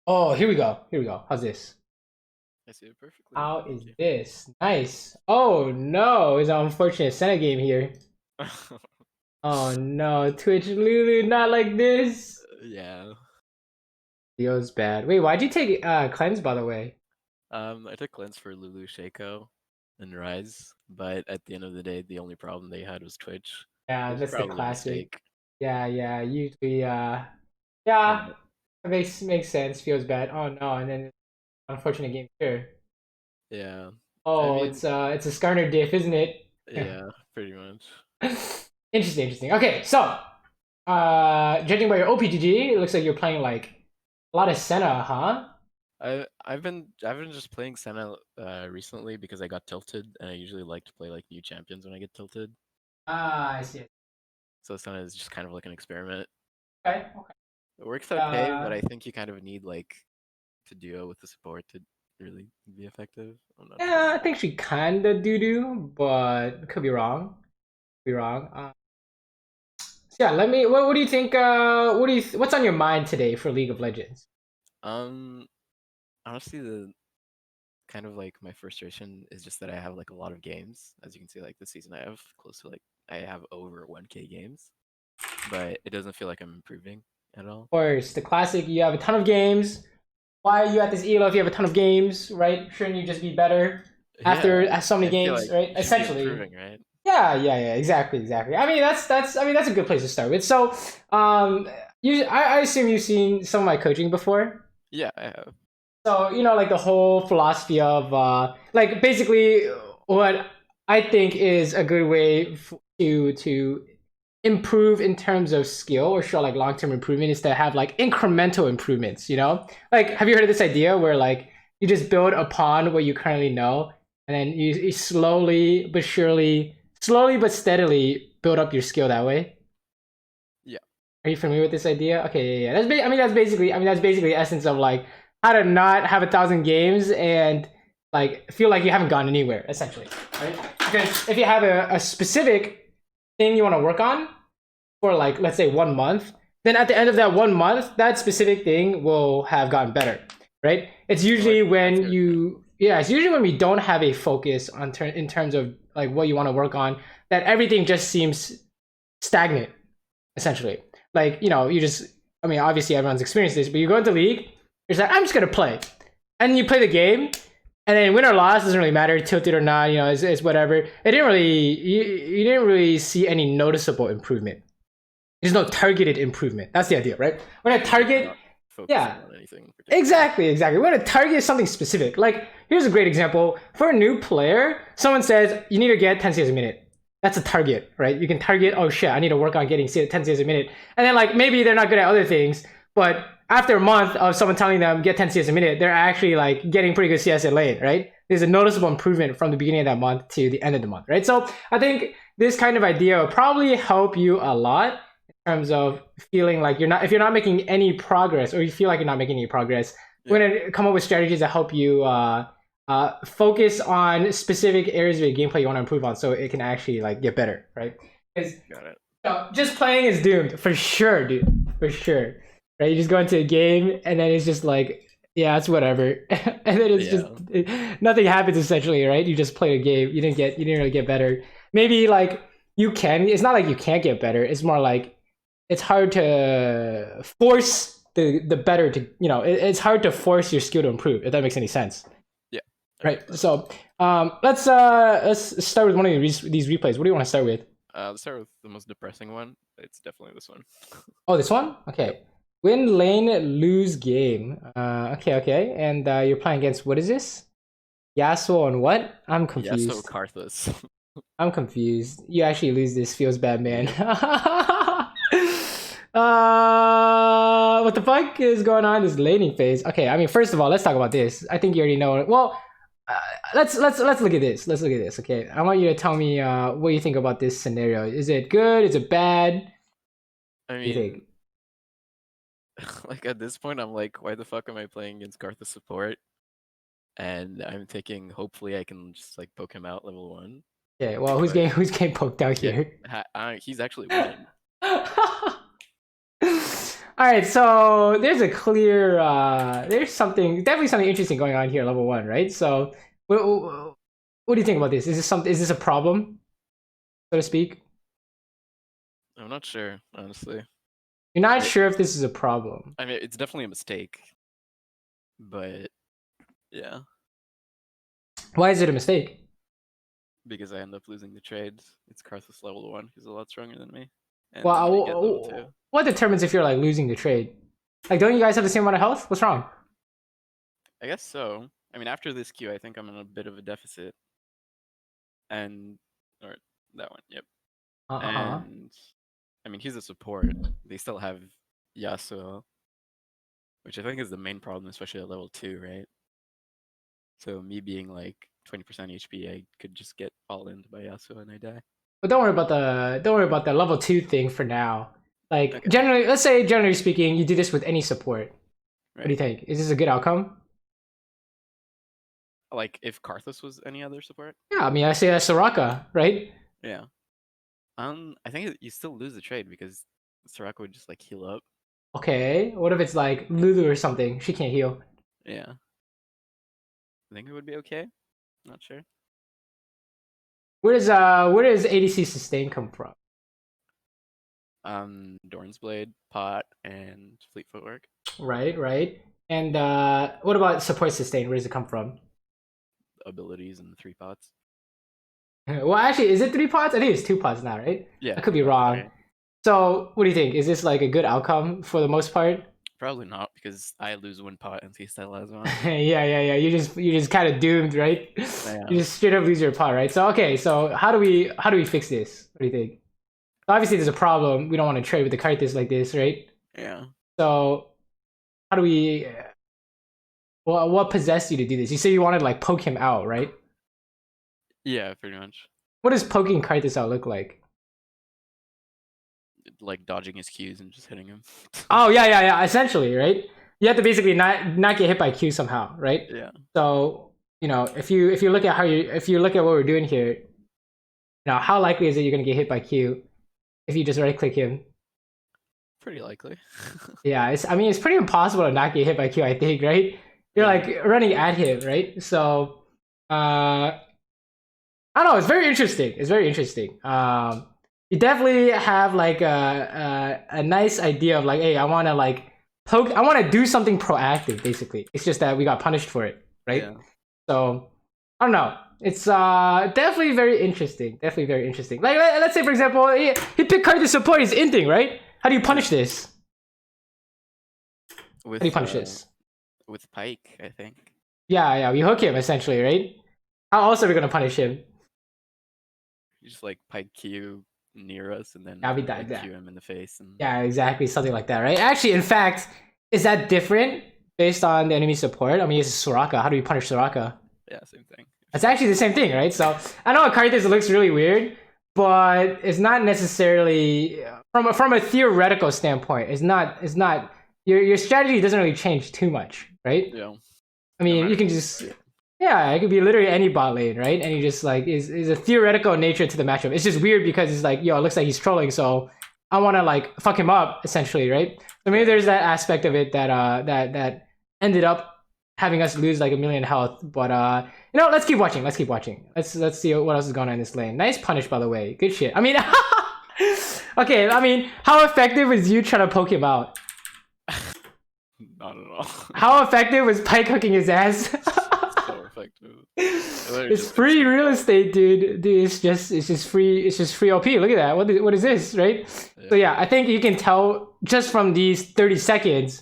Oh, here we go. Here we go. How's this? I see it perfectly. How Thank is you. this? Nice. Oh no, it's an unfortunate Senate game here. Oh no, Twitch Lulu, not like this. Yeah. Feels bad. Wait, why'd you take cleanse by the way? I took Qwelz for Lulu Shaco and Rise, but at the end of the day, the only problem they had was Twitch. It Yeah, was that's the probably a classic. mistake. Yeah, yeah. Usually, And yeah, it makes sense. Feels bad. Oh no, and then unfortunate game here. yeah, I Oh, mean, it's a Skarner diff, isn't it? yeah, pretty much. Interesting, interesting. Okay, so judging by your OPGG, it looks like you're playing like a lot of Senna, huh? I've been just playing Senna recently because I got tilted, and I usually like to play like new champions when I get tilted. Ah, I see. So Senna is just kind of like an experiment. Okay, okay. It works okay, but Uh, I think you kind of need like to duo with the support to really be effective. I'm not sure. yeah, I think she kinda do, but could be wrong. Be wrong. So yeah, let me. What do you think? What's on your mind today for League of Legends? Um, Honestly, the kind of like my frustration is just that I have like a lot of games. As you can see, like this season, I have close to like I have over 1K games, but it doesn't feel like I'm improving at all. Of course, the classic. You have a ton of games. Why are you at this elo if you have a ton of games, right? Shouldn't you just be better Yeah, after so many I feel games, like right? you should be Essentially, improving, right? yeah, yeah, yeah, exactly, exactly. I mean, that's a good place to start with. So, I assume you've seen some of my coaching before. Yeah, I have. So like the whole philosophy of like basically what I think is a good way to improve in terms of skill or show like long term improvement is to have like incremental improvements. Like have you heard of this idea where like you just build upon what you currently know, and then you slowly but surely, slowly but steadily build up your skill that way? Yeah, Are you familiar with this idea? Okay, yeah, yeah. That's basically the essence of like how to not have 1,000 games and like feel like you haven't gone anywhere, essentially, right? Because if you have a specific thing you want to work on for like let's say 1 month, then at the end of that 1 month, that specific thing will have gotten better, right? It's oh, I, usually I when see what you mean. it's usually when we don't have a focus on in terms of like what you want to work on, that everything just seems stagnant essentially. Like, you just, I mean, obviously everyone's experienced this, but you go into league, you're just like, I'm just gonna play. And you play the game, and then win or loss doesn't really matter, tilted or not, it's whatever. You didn't really see any noticeable improvement. There's no targeted improvement. That's the idea, right? When I Yeah, like you're target, not focusing yeah, on anything in particular. exactly, exactly. We're gonna target something specific. Like, here's a great example. For a new player, someone says you need to get 10 CS a minute. That's a target, right? You can target, oh shit, I need to work on getting 10 CS a minute. And then like maybe they're not good at other things, but after a month of someone telling them get 10 CS a minute, they're actually like getting pretty good CS in lane, right? There's a noticeable improvement from the beginning of that month to the end of the month, right? So I think this kind of idea will probably help you a lot terms of feeling like if you're not making any progress or you feel like you're not making any progress, we're Yeah, going to come up with strategies that help you focus on specific areas of your gameplay you want to improve on so it can actually like get better, right? Because got it. just playing is doomed for sure, dude, for sure, right? You just go into a game and then it's just like, yeah, it's whatever, and then it's just Yeah, nothing happens essentially, right? You just play a game, you didn't really get better. Maybe like you can. It's not like you can't get better. It's more like it's hard to force the better to it's hard to force your skill to improve if that makes any sense, yeah, that makes right? perfect So sense. let's start with one of these replays. What do you want to start with? Let's start with the most depressing one. It's definitely this one. Oh, this one. Yep. Okay. Win lane, lose game. Okay, okay. And you're playing against, what is this? Yasuo on what? I'm Yeah, so confused. Karthus. I'm confused. You actually lose this. Feels bad, man. Yep. What the fuck is going on in this laning phase? Okay, I mean, first of all, let's talk about this. I think you already know. Well, uh, let's look at this. Let's look at this. Okay, I want you to tell me what you think about this scenario. Is it good? Is it bad? What I do you mean, think? like at this point, I'm like, why the fuck am I playing against Karthus support? And I'm thinking, hopefully, I can just like poke him out level 1. Okay, well, who's But getting poked out yeah, here? he's actually winning. All right, so there's a clear, there's definitely something interesting going on here, level 1, right? So, what do you think about this? Is this a problem, so to speak? I'm not sure, honestly. You're not sure if this is a problem. I mean, it's definitely a mistake, but yeah. Why is it a mistake? Because I end up losing the trades. It's Karthus level 1, who's a lot stronger than me. And Well, then I get level 2. what determines if you're like losing the trade? Like, don't you guys have the same amount of health? What's wrong? I guess so. I mean, after this queue, I think I'm in a bit of a deficit. And, or that one, yep. And, I mean, he's a support. They still have Yasuo, which I think is the main problem, especially at level 2, right? So me being like 20% HP, I could just get all in by Yasuo and I die. But don't worry about the level 2 thing for now. Like, Okay. generally speaking, you do this with any support. Right. What do you think? Is this a good outcome? Like, if Karthus was any other support? Yeah, I mean, I say that's Soraka, right? Yeah. I think you still lose the trade because Soraka would just like heal up. Okay, what if it's like Lulu or something? She can't heal. Yeah. I think it would be okay. Not sure. Where does ADC sustain come from? Dorn's Blade, Pot, and Fleet Footwork. Right. And what about support sustain? Where does it come from? Abilities and 3 pots. Well, actually, is it 3 pots? I think it's 2 pots now, right? Yeah. I could be wrong. Right. So, what do you think? Is this like a good outcome for the most part? Probably not, because I lose 1 pot and he still has 1. yeah. You're just kind of doomed, right? Yeah. You just straight up lose your pot, right? So okay, so how do we fix this? What do you think? Obviously, there's a problem. We don't want to trade with the Karthus like this, right? Yeah. So how do we? Well, what possessed you to do this? You say you wanted to like poke him out, right? Yeah, pretty much. What does poking Karthus out look like? Like dodging his Qs and just hitting him. Oh yeah. Essentially, right? You have to basically not get hit by Q somehow, right? Yeah. So if you look at what we're doing here, how likely is it you're gonna get hit by Q if you just right click him? Pretty likely. Yeah, it's pretty impossible to not get hit by Q, I think, right? You're like running at him, right? So I don't know, it's very interesting. You definitely have like a nice idea of like, hey, I wanna like poke, I wanna do something proactive, basically. It's just that we got punished for it, right? Yeah. So I don't know. It's definitely very interesting. Like let's say for example, he picked Karthus support, he's inting, right? How do you punish this? With, How do you punish this? With Pike, I think. Yeah, we hook him essentially, right? How else are we gonna punish him? You just like Pike Q near us and then Yeah, we like, died. Q him in the face. And... Yeah, exactly, something like that, right? Actually, in fact, is that different based on the enemy support? I mean, it's Soraka. How do we punish Soraka? Yeah, same thing. It's actually the same thing, right? So I know Karthus looks really weird, but it's not necessarily from a theoretical standpoint. It's not your strategy doesn't really change too much, right? Yeah. I mean, you can just it could be literally any bot lane, right? And you just like is a theoretical nature to the matchup. It's just weird because it's like, yo, it looks like he's trolling, so I want to like fuck him up essentially, right? So maybe there's that aspect of it that that ended up having us lose like 1 million health, but let's keep watching. Let's see what else is going on in this lane. Nice punish, by the way. Good shit. I mean, okay. I mean, how effective was you trying to poke him out? Not at all. How effective was Pike hooking his ass? So effective. It's free real estate, dude. It's just free OP. Look at that. What is this, right? Yeah. So yeah, I think you can tell just from these 30 seconds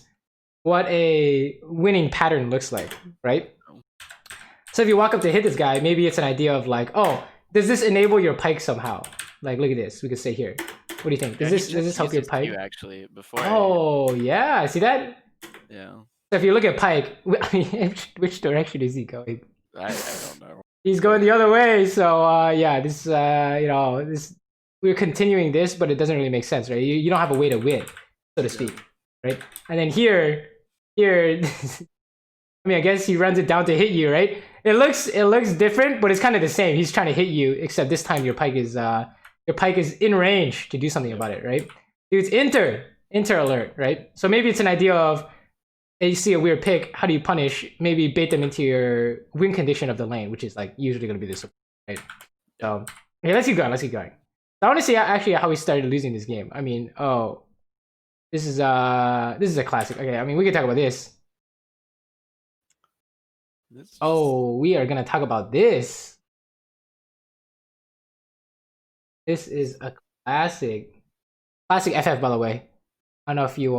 what a winning pattern looks like, right? So if you walk up to hit this guy, maybe it's an idea of like, oh, does this enable your Pike somehow? Like, look at this. We could say here. What do you think? Does this help your Pike? Actually, before. Oh yeah, see that? Yeah. So if you look at Pike, I mean, which direction is he going? I don't know. He's going the other way. So yeah, this this we're continuing this, but it doesn't really make sense, right? You don't have a way to win, so to speak, right? And then here, I mean, I guess he runs it down to hit you, right? It looks different, but it's kind of the same. He's trying to hit you, except this time your Pike is in range to do something about it, right? Dude's Inter. inter alert, right? So maybe it's an idea of you see a weird pick, how do you punish? Maybe bait them into your win condition of the lane, which is like usually going to be this, right? So okay, let's keep going. Let's keep going. I want to see actually how we started losing this game. I mean, oh, this is a classic. Okay, I mean we can talk about this. Oh, we are gonna talk about this. This is a classic FF, by the way. I don't know if you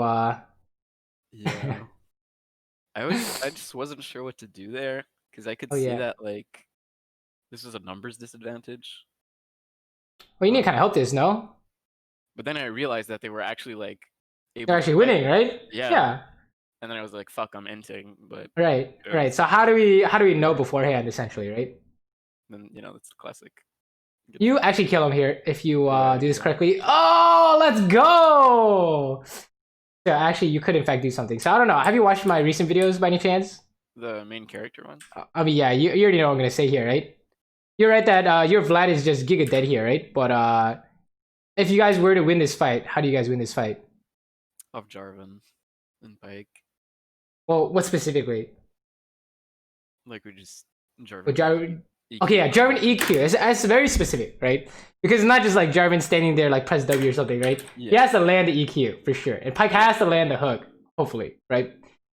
Yeah. I just wasn't sure what to do there because I could see that like this was a numbers disadvantage. Well, you need to kind of help this, no? But then I realized that they were actually like they're actually winning, right? Yeah. And then I was like, "Fuck, I'm inting." But right. So how do we know beforehand, essentially, right? Then that's the classic. You actually kill him here if you do this correctly. Oh, let's go! Yeah, actually, you could in fact do something. So I don't know. Have you watched my recent videos by any chance? The main character one? I mean, yeah, you already know what I'm gonna say here, right? You're right that your Vlad is just giga dead here, right? But if you guys were to win this fight, how do you guys win this fight? Off Jarvan and Pike. Well, what specifically? Like we just Jarvan. Okay, yeah, Jarvan EQ. It's very specific, right? Because it's not just like Jarvan standing there like press W or something, right? Yeah. He has to land the EQ for sure, and Pike has to land the hook, hopefully, right?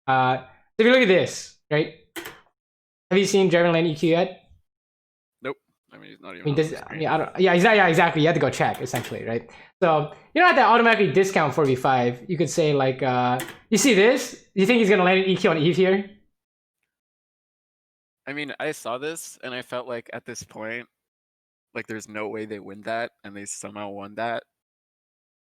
So if you look at this, right? Have you seen Jarvan land EQ yet? Nope. I mean, he's not even. I don't. Yeah, exactly. You have to go check essentially, right? So you don't have to automatically discount 4v5. You could say like, you see this? You think he's gonna land an EQ on Eve here? I mean, I saw this and I felt like at this point, like there's no way they win that, and they somehow won that.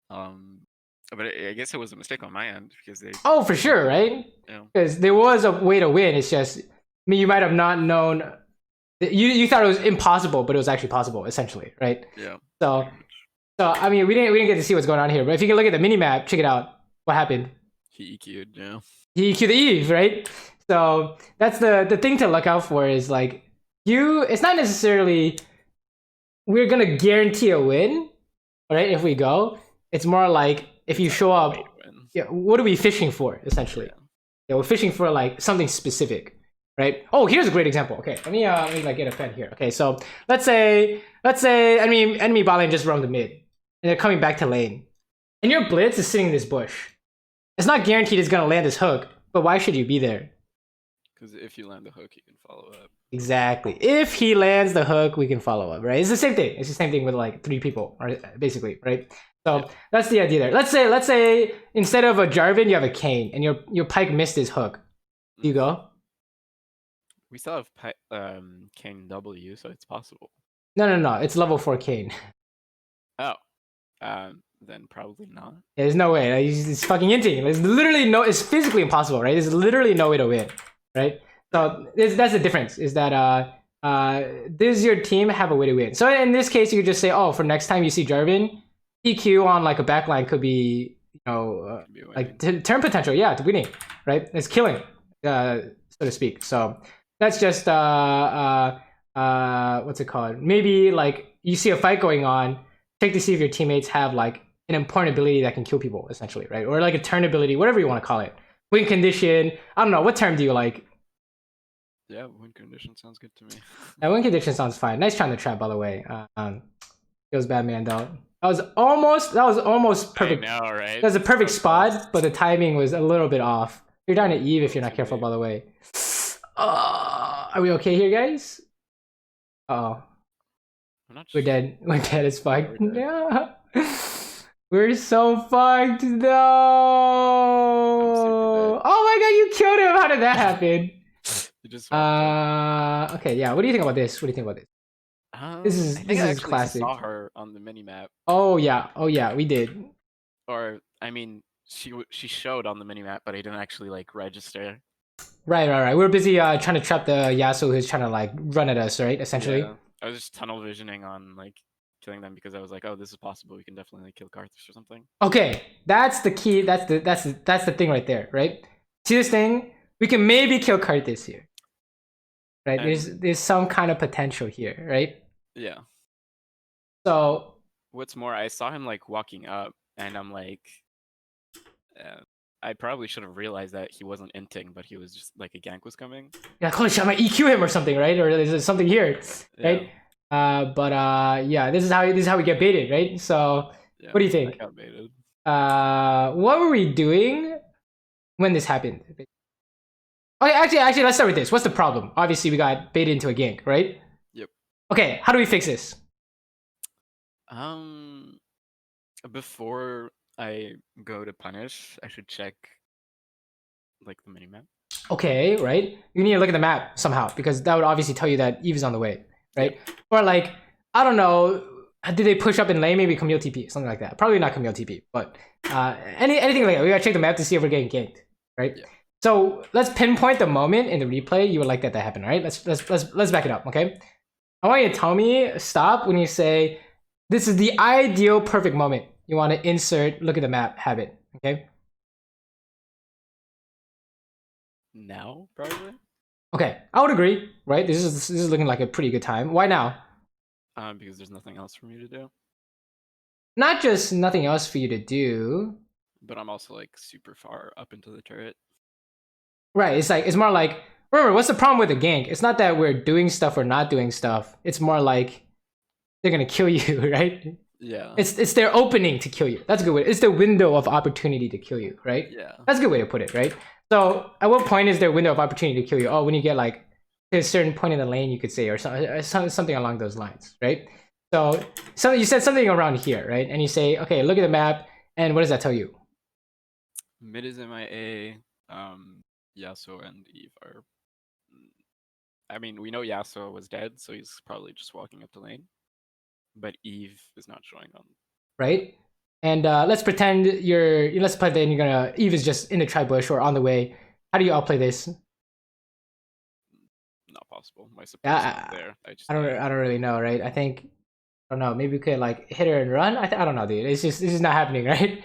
But I guess it was a mistake on my end because they. Oh, for sure, right? Yeah. Because there was a way to win. It's just, I mean, you might have not known. You thought it was impossible, but it was actually possible, essentially, right? Yeah. So I mean, we didn't get to see what's going on here, but if you can look at the mini map, check it out. What happened? He EQ'd, yeah. He EQ'd the Eve, right? So that's the thing to look out for is like it's not necessarily we're gonna guarantee a win, right? If we go, it's more like if you show up, yeah, what are we fishing for essentially? Yeah, we're fishing for like something specific, right? Oh, here's a great example. Okay, let me like get a pen here. Okay, so let's say enemy bot lane just roamed the mid, and they're coming back to lane, and your blitz is sitting in this bush. It's not guaranteed it's gonna land this hook, but why should you be there? Because if you land the hook, you can follow up. Exactly. If he lands the hook, we can follow up, right? It's the same thing. It's the same thing with like 3 people, right? Basically, right? So that's the idea there. Let's say instead of a Jarvan, you have a Kayn, and your Pike missed his hook. Do you go? We still have Kayn W, so it's possible. No. It's level 4 Kayn. Oh. Then probably not. Yeah, there's no way. It's fucking inting. There's literally it's physically impossible, right? There's literally no way to win, right? So that's the difference. Is that does your team have a way to win? So in this case, you could just say, oh, for next time you see Jarvan, EQ on like a backline could be, like turn potential, yeah, to winning, right? It's killing, so to speak. So that's just what's it called? Maybe like you see a fight going on, check to see if your teammates have like an important ability that can kill people, essentially, right? Or like a turn ability, whatever you want to call it. Win condition. I don't know. What term do you like? Yeah, win condition sounds good to me. Yeah, win condition sounds fine. Nice trying to trap, by the way. It was Batman though. That was almost perfect. I know, right? That was a perfect spot, but the timing was a little bit off. You're down to Eve if you're not careful, by the way. Are we okay here, guys? Oh. We're dead. We're dead as fuck. Yeah. We're so fucked. No. Oh my god, you killed him. How did that happen? Okay, yeah. What do you think about this? What do you think about this? This is classic. I saw her on the mini map. Oh yeah, we did. Or I mean, she showed on the mini map, but I didn't actually like register. Right. We're busy trying to trap the Yasuo who's trying to like run at us, right? Essentially. Yeah. I was just tunnel visioning on like killing them because I was like, oh, this is possible. We can definitely like, kill Karthus or something. Okay, that's the key. That's the thing right there, right? See this thing? We can maybe kill Karthus here, right? And there's some kind of potential here, right? Yeah. So what's more, I saw him like walking up, and I'm like, I probably should have realized that he wasn't inting, but he was just like a gank was coming. Yeah, holy shit, I might EQ him or something, right? Or there's something here, right? Yeah. Yeah, this is how we get baited, right? So Yeah, what do you think? I got baited. What were we doing when this happened? Okay, actually, let's start with this. What's the problem? Obviously, we got baited into a gank, right? Yep. Okay, how do we fix this? Before I go to punish, I should check like the minimap. Okay, right? You need to look at the map somehow because that would obviously tell you that Eve is on the way, right? Yep. Or like, I don't know, did they push up in lane? Maybe Camille TP, something like that. Probably not Camille TP, but anything like that. We gotta check the map to see if we're getting ganked, right? Yep. So let's pinpoint the moment in the replay you would like that to happen, right? Let's back it up, okay? I want you to tell me stop when you say this is the ideal perfect moment. You want to insert look at the map habit, okay? Now, probably. Okay, I would agree, right? This is looking like a pretty good time. Why now? Because there's nothing else for me to do. Not just nothing else for you to do. But I'm also like super far up into the turret. Right, it's more like, remember, what's the problem with the gank? It's not that we're doing stuff or not doing stuff. It's more like they're gonna kill you, right? Yeah. It's their opening to kill you. That's a good way. It's the window of opportunity to kill you, right? Yeah. That's a good way to put it, right? So at what point is their window of opportunity to kill you? Oh, when you get like to a certain point in the lane, you could say, or something along those lines, right? So you said something around here, right? And you say, okay, look at the map, and what does that tell you? Mid is MIA. Yasuo and Eve are. I mean, we know Yasuo was dead, so he's probably just walking up the lane. But Eve is not showing on. Right? And let's pretend let's play then you're gonna Eve is just in the tri bush or on the way. How do you outplay this? Not possible. My support is not there. I don't really know, right? I don't know. Maybe we could like hit her and run. I don't know, dude. This is not happening, right?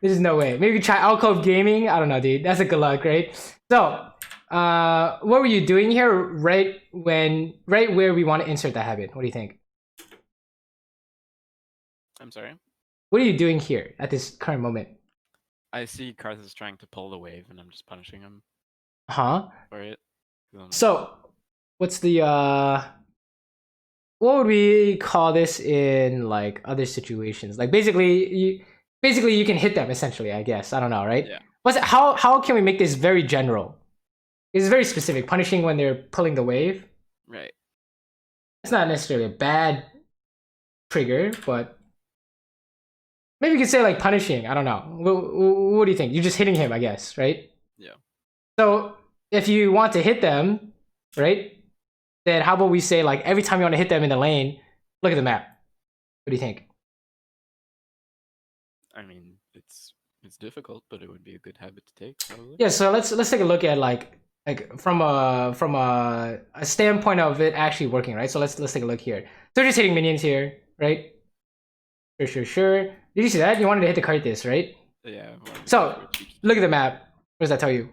There's no way. Maybe we try Alcove Gaming. I don't know, dude. That's a good luck, right? So, what were you doing here? Right where we want to insert that habit. What do you think? I'm sorry. What are you doing here at this current moment? I see Karthus is trying to pull the wave, and I'm just punishing him. Huh? For it. So, what's the what would we call this in like other situations? Like basically you can hit them essentially, I guess. I don't know, right? Yeah. How can we make this very general? It's very specific. Punishing when they're pulling the wave. Right. It's not necessarily a bad trigger, but maybe you could say like punishing. I don't know. What do you think? You're just hitting him, I guess, right? Yeah. So if you want to hit them, right? Then how about we say like every time you want to hit them in the lane, look at the map. What do you think? I mean, it's difficult, but it would be a good habit to take, probably. Yeah, so let's take a look at like from a standpoint of it actually working, right? So let's take a look here. So we're just hitting minions here, right? Sure. Did you see that? You wanted to hit the Karthus, right? Yeah. So look at the map. What does that tell you?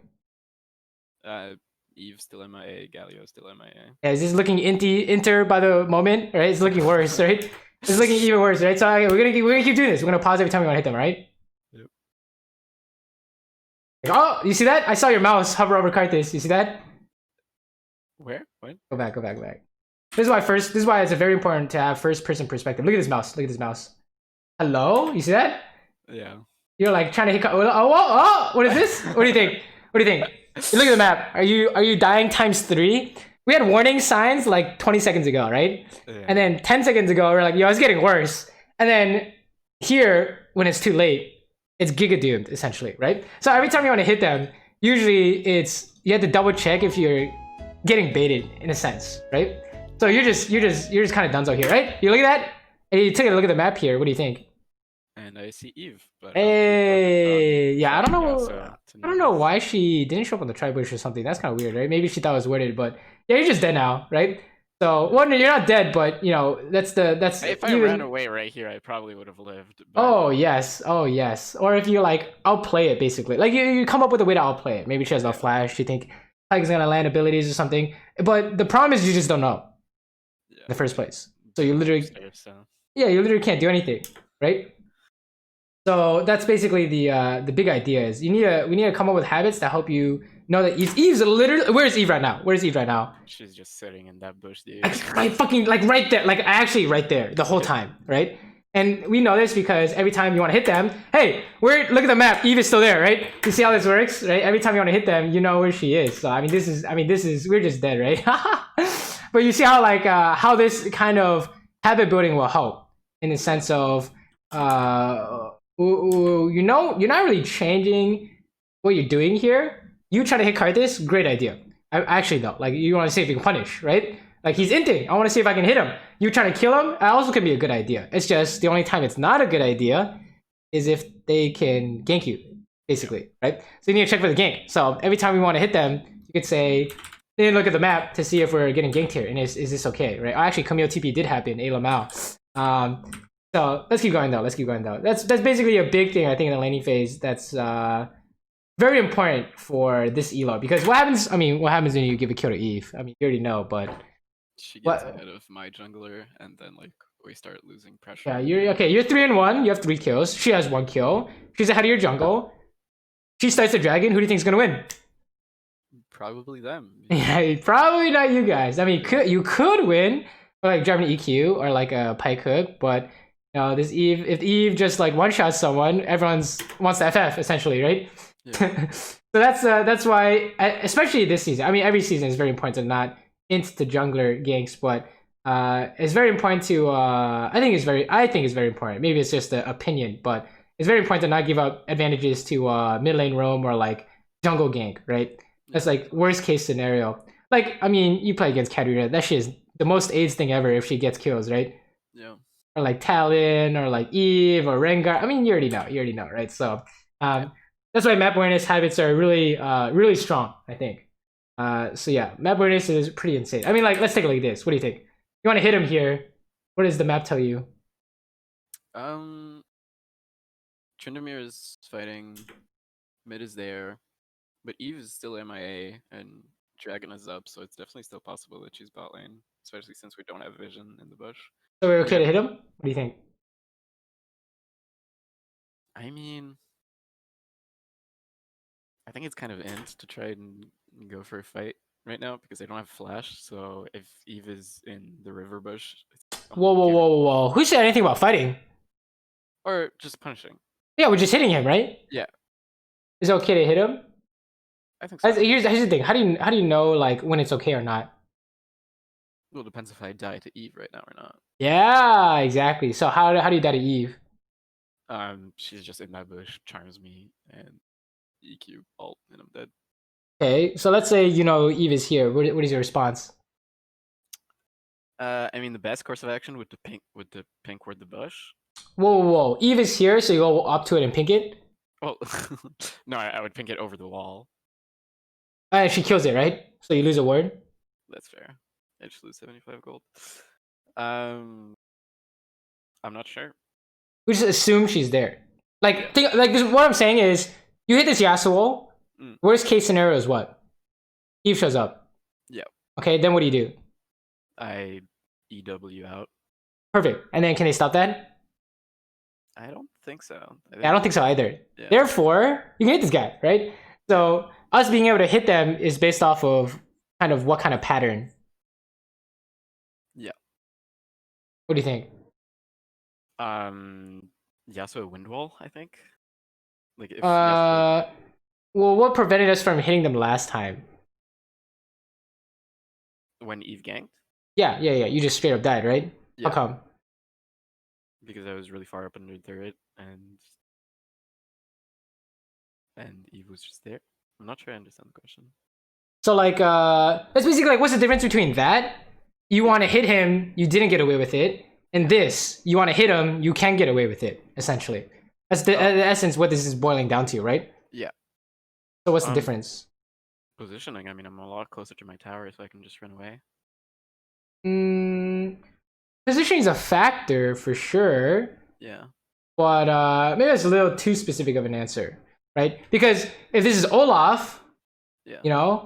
Eve still MIA, Galio still MIA. Yeah, is this looking inter by the moment, right? It's looking worse, right? It's looking even worse, right? So we're gonna keep doing this. We're gonna pause every time we want to hit them, right? Yep. Oh, you see that? I saw your mouse hover over Karthus. You see that? Where? What? Go back. This is why it's very important to have first person perspective. Look at this mouse. Hello? You see that? Yeah. You're like trying to hit. Oh! What is this? What do you think? You look at the map. Are you dying ×3? We had warning signs like 20 seconds ago, right? Yeah. And then 10 seconds ago, we're like, yo, it's getting worse. And then here, when it's too late, it's giga doomed essentially, right? So every time you want to hit them, usually you have to double check if you're getting baited in a sense, right? So you're just kind of dunzo here, right? You look at that, and you take a look at the map here. What do you think? And I see Eve, but hey, yeah, I don't know why she didn't show up on the tri-bush or something. That's kind of weird, right? Maybe she thought it was worded, but yeah, you're just dead now, right? So, well, no, you're not dead, but you know that's. If I ran away right here, I probably would have lived. But... Oh yes. Or if you like outplay it, basically, like you come up with a way to outplay it. Maybe she has no flash. You think like it's gonna land abilities or something, but the problem is you just don't know in the first place. So you literally, you literally can't do anything, right? So that's basically the big idea is we need to come up with habits that help you know that Eve's literally, where's Eve right now? Where's Eve right now? She's just sitting in that bush, dude. Like fucking like right there, like actually right there the whole time, right? And we know this because every time you want to hit them, hey, look at the map. Eve is still there, right? You see how this works, right? Every time you want to hit them, you know where she is. So this is we're just dead, right? But you see how like how this kind of habit building will help in the sense of you're not really changing what you're doing here. You try to hit card this, great idea. I actually though, like you want to see if you can punish, right? Like he's inting. I want to see if I can hit him. You trying to kill him? That also can be a good idea. It's just the only time it's not a good idea is if they can gank you, basically, right? So you need to check for the gank. So every time we want to hit them, you could say, then look at the map to see if we're getting ganked here, and is this okay, right? Oh, actually, Camille TP did happen, A Lamau. So let's keep going though. That's basically a big thing I think in the laning phase. That's very important for this elo because what happens? What happens when you give a kill to Eve? You already know, but. She gets ahead of my jungler, and then like we start losing pressure. Yeah, you're 3-1. You have 3 kills. She has 1 kill. She's ahead of your jungle. She starts the dragon. Who do you think is gonna win? Probably them. Yeah, probably not you guys. You could win, like driving EQ or like a pike hook, but this Eve. If Eve just like one shots someone, everyone's wants to FF essentially, right? Yeah. So that's why, especially this season. Every season is very important to not into jungler ganks, but it's very important to I think it's very important. Maybe it's just an opinion, but it's very important to not give up advantages to mid lane roam or like jungle gank, right? That's like worst case scenario. Like you play against Katarina, that shit is the most AIDS thing ever if she gets kills, right? Yeah. Or like Talon or like Eve or Rengar. You already know, right? So that's why map awareness habits are really really strong, I think. So yeah, map awareness is pretty insane. Let's take a look at this. What do you think? You want to hit him here? What does the map tell you? Tryndamere is fighting. Mid is there, but Eve is still MIA and Dragon is up, so it's definitely still possible that she's bot lane, especially since we don't have vision in the bush. So we're okay to hit him? What do you think? I think it's kind of int to try and go for a fight right now because they don't have flash. So if Eve is in the river bush, whoa! Who said anything about fighting? Or just punishing? Yeah, we're just hitting him, right? Yeah. Is it okay to hit him? I think so. Here's the thing. How do you know like when it's okay or not? Well, it depends if I die to Eve right now or not. Yeah, exactly. So how do you die to Eve? She's just in that bush, charms me, and EQ ult, and I'm dead. Okay, so let's say Eve is here. What is your response? The best course of action with the pink word the bush. Whoa! Eve is here, so you go up to it and pink it. Well, no, I would pink it over the wall. And she kills it, right? So you lose a word. That's fair. I just lose 75 gold. I'm not sure. We just assume she's there. What I'm saying is, you hit this Yasuo. Worst case scenario is what? Eve shows up. Yeah. Okay, then what do you do? I EW out. Perfect. And then can they stop that? I don't think so. I don't think so either. Yeah. Therefore, you can hit this guy, right? So us being able to hit them is based off of kind of what kind of pattern. Yeah. What do you think? Yasuo Windwall, I think. Like if Yasuo... Well, what prevented us from hitting them last time? When Eve ganked? Yeah. You just straight up died, right? Yeah. How come? Because I was really far up under turret, and Eve was just there. I'm not sure I understand the question. So that's basically like, what's the difference between that? You want to hit him, you didn't get away with it, and this, you want to hit him, you can get away with it. Essentially, that's the essence what this is boiling down to, right? Yeah. So what's the difference? Positioning. I'm a lot closer to my tower, so I can just run away. Positioning is a factor for sure. Yeah. But maybe that's a little too specific of an answer, right? Because if this is Olaf, yeah.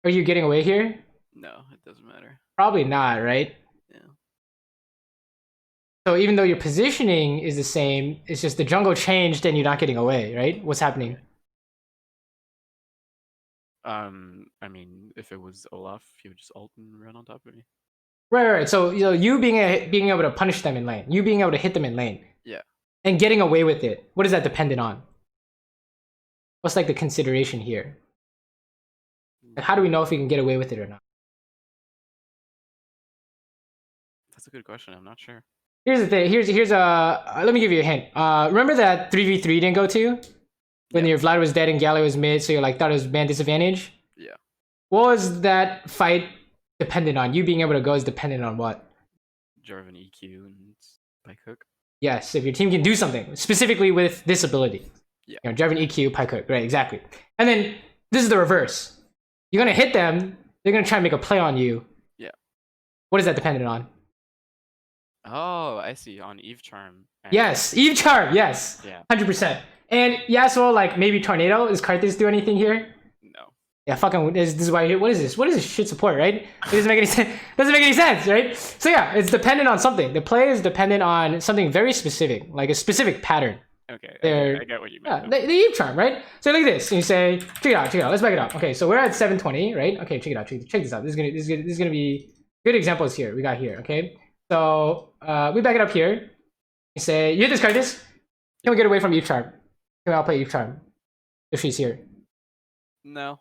Are you getting away here? No, it doesn't matter. Probably not, right? Yeah. So even though your positioning is the same, it's just the jungle changed and you're not getting away, right? What's happening? I mean, if it was Olaf, he would just ult and run on top of me. Right. So you being able to punish them in lane, you being able to hit them in lane, Yeah. and getting away with it. What is that dependent on? What's like the consideration here? Like, how do we know if we can get away with it or not? That's a good question. I'm not sure. Here's the thing. Here's a. Let me give you a hint. Remember that 3v3 didn't go to when your Vlad was dead and Galley was mid, so you like thought it was man disadvantage. Yeah. What was that fight dependent on? You being able to go is dependent on what? Jarvan EQ and Pike Hook. Yes, if your team can do something specifically with this ability. Yeah. You know, Jarvan EQ, Pike Hook, right? Exactly. And then this is the reverse. You're gonna hit them. They're gonna try and make a play on you. Yeah. What is that dependent on? Oh, I see. On Eve Charm. Yes, Eve Charm. Yes. Yeah. 100%. And Yasuo, like maybe Tornado. Does Karthus do anything here? No. Yeah, fucking. This is why. What is this? What is this shit support? Right? It doesn't make any sense. Doesn't make any sense, right? So yeah, it's dependent on something. The play is dependent on something very specific, like a specific pattern. Okay. There. I get what you meant. Yeah, the Eve Charm, right? So look at this, and you say, check it out. Let's back it up. Okay, so we're at 720, right? Okay, check it out. Check this out. This is gonna be good examples here. We got here. Okay, so we back it up here. You say, you hit this card. Can we get away from Eve Charm? Can we outplay Eve Charm if she's here? No.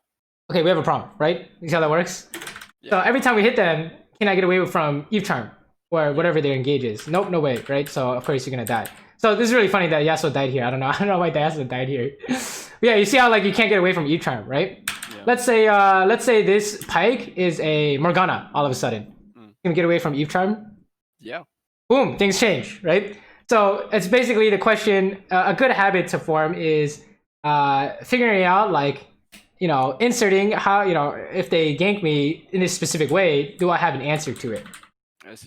Okay, we have a problem, right? You see how that works? Yeah. So every time we hit them, can I get away from Eve Charm or whatever their engage is? Nope, no way, right? So of course you're gonna die. So this is really funny that Yasuo died here. I don't know why Yasuo died here. Yeah, you see how like you can't get away from Eve Charm, right? Yeah. Let's say this Pike is a Morgana all of a sudden. Can we get away from Eve Charm? Yeah. Boom, things change, right? So it's basically the question. A good habit to form is figuring out like, you know, inserting how, you know, if they gank me in this specific way, do I have an answer to it,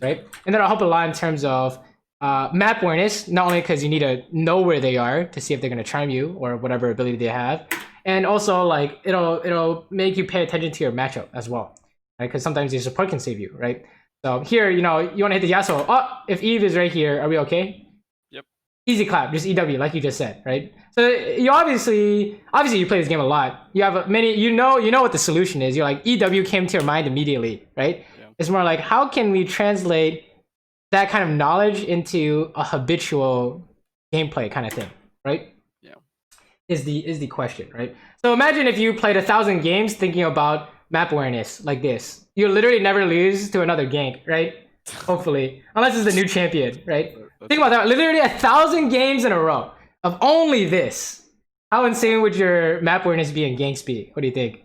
right? And that'll help a lot in terms of map awareness, not only because you need to know where they are to see if they're going to charm you or whatever ability they have, and also like it'll make you pay attention to your matchup as well, right? Because sometimes your support can save you, right? So here, you know, you want to hit the Yasuo. Oh, if Eve is right here, are we okay? Yep. Easy clap, just EW, like you just said, right? So you obviously you play this game a lot. You have many, you know what the solution is. You're like, EW came to your mind immediately, right? Yeah. It's more like, how can we translate that kind of knowledge into a habitual gameplay kind of thing, right? Yeah. Is the question, right? So imagine if you played 1,000 games thinking about map awareness like this. You literally never lose to another gank, right? Hopefully, unless it's the new champion, right? Think about that. Literally 1,000 games in a row of only this. How insane would your map awareness be in gank speed? What do you think?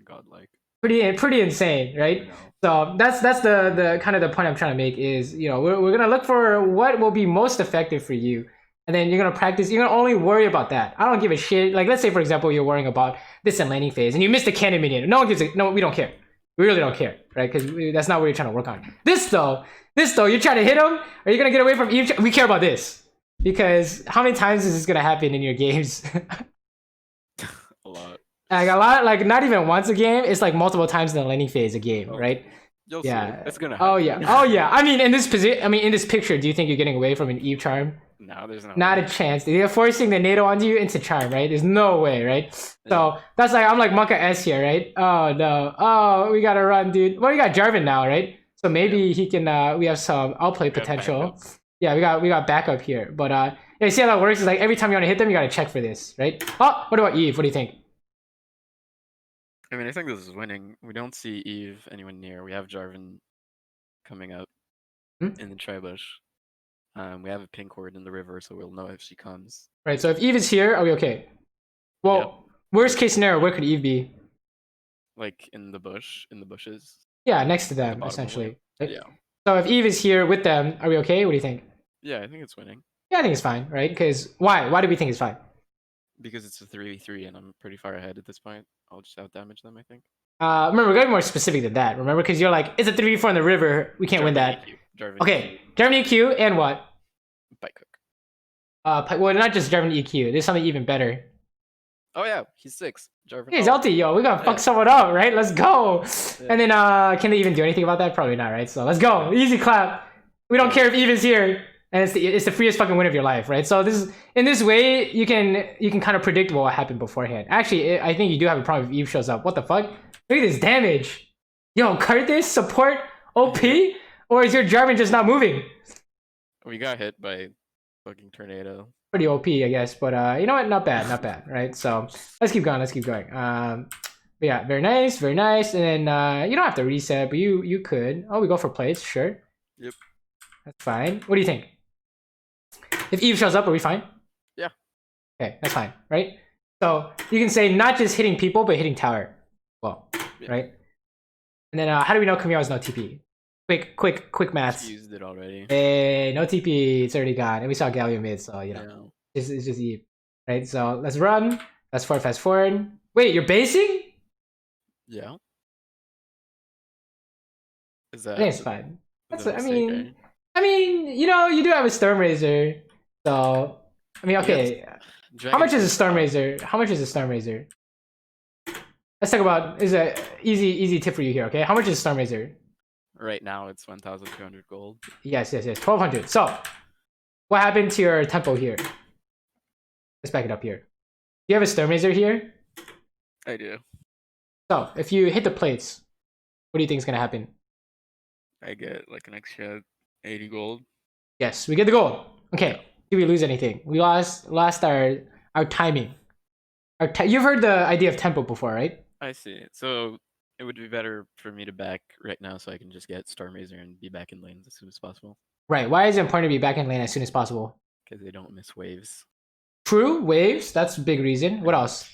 Godlike. Pretty insane, right? So that's the kind of the point I'm trying to make is, you know, we're gonna look for what will be most effective for you, and then you're gonna practice. You're gonna only worry about that. I don't give a shit. Like, let's say for example you're worrying about this in laning phase and you missed the cannon minion. No one gives a no. We don't care. We really don't care, right? Because that's not what you're trying to work on. This though, you're trying to hit him. Are you gonna get away from Eve? We care about this because how many times is this gonna happen in your games? A lot. Like a lot, like not even once a game. It's like multiple times in the laning phase a game, right? You'll yeah, see. It's gonna happen. Oh yeah. I mean, in this in this picture, do you think you're getting away from an Eve Charm? No, there's no. Not way. a chance. They're forcing the NATO onto you into Charm, right? There's no way, right? So that's like I'm like Monka S here, right? Oh no. Oh, we gotta run, dude. Well, we got Jarvan now, right? So maybe he can. We have some outplay potential. Yeah, we got backup here, but yeah, you see how that works? Is like every time you want to hit them, you gotta check for this, right? Oh, what about Eve? What do you think? I mean, I think this is winning. We don't see Eve anywhere near. We have Jarvan coming up in the tri-bush. We have a pink ward in the river, so we'll know if she comes. Right, so if Eve is here, are we okay? Well, worst case scenario, where could Eve be? Like in the bush, in the bushes. Yeah, next to them, essentially. Right? Yeah. So if Eve is here with them, are we okay? What do you think? Yeah, I think it's winning. Yeah, I think it's fine, right? Because why? Why do we think it's fine? Because it's a 3v3 and I'm pretty far ahead at this point. I'll just out-damage them, I think. Remember, we're getting more specific than that. Remember, because you're like, it's a 3v4 in the river. We can't win that. Okay, Jarvan EQ and what? Pike Hook. Well, not just Jarvan EQ. There's something even better. Oh yeah, he's 6. Jarvan. He's ulti, yo. We gotta fuck someone up, right? Let's go. Yeah. And then, can they even do anything about that? Probably not, right? So let's go. Easy clap. We don't care if Eve is here. and it's the freest fucking win of your life, right? So in this way you can kind of predict what will happen beforehand. Actually, I think you do have a problem if Eve shows up. What the fuck? Look at this damage. Yo, Curtis support OP, or is your Jarvan just not moving? We got hit by fucking tornado. Pretty OP, I guess, but you know what? Not bad, right? So let's keep going. But yeah, very nice, very nice. And then you don't have to reset, but you could. Oh, we go for plates, sure. Yep. That's fine. What do you think? If Eve shows up, are we fine? Yeah. Okay, that's fine, right? So you can say not just hitting people, but hitting tower. Well, yeah. Right? And then how do we know Qwelz has no TP? Quick maths. She used it already. Hey, no TP, it's already gone. And we saw Galio mid, so you know. It's just Eve. Right? So let's run. Fast forward. Wait, you're basing? Yeah. Is that? I think it's fine. That's. I mean, you know, you do have a Storm Razor, so I mean, okay. How much is a Storm Razor? Let's talk about is a easy tip for you here. Okay, how much is a Storm Razor? Right now it's 1,200 gold. Yes, 1,200. So, what happened to your tempo here? Let's back it up here. Do you have a Storm Razor here? I do. So, if you hit the plates, what do you think is gonna happen? I get like an extra 80 gold. Yes, we get the gold. Okay. Did we lose anything? We lost our timing. You've heard the idea of tempo before, right? I see. So it would be better for me to back right now so I can just get Storm Razor and be back in lanes as soon as possible. Right. Why is it important to be back in lane as soon as possible? Because they don't miss waves. True, waves. That's a big reason. What else?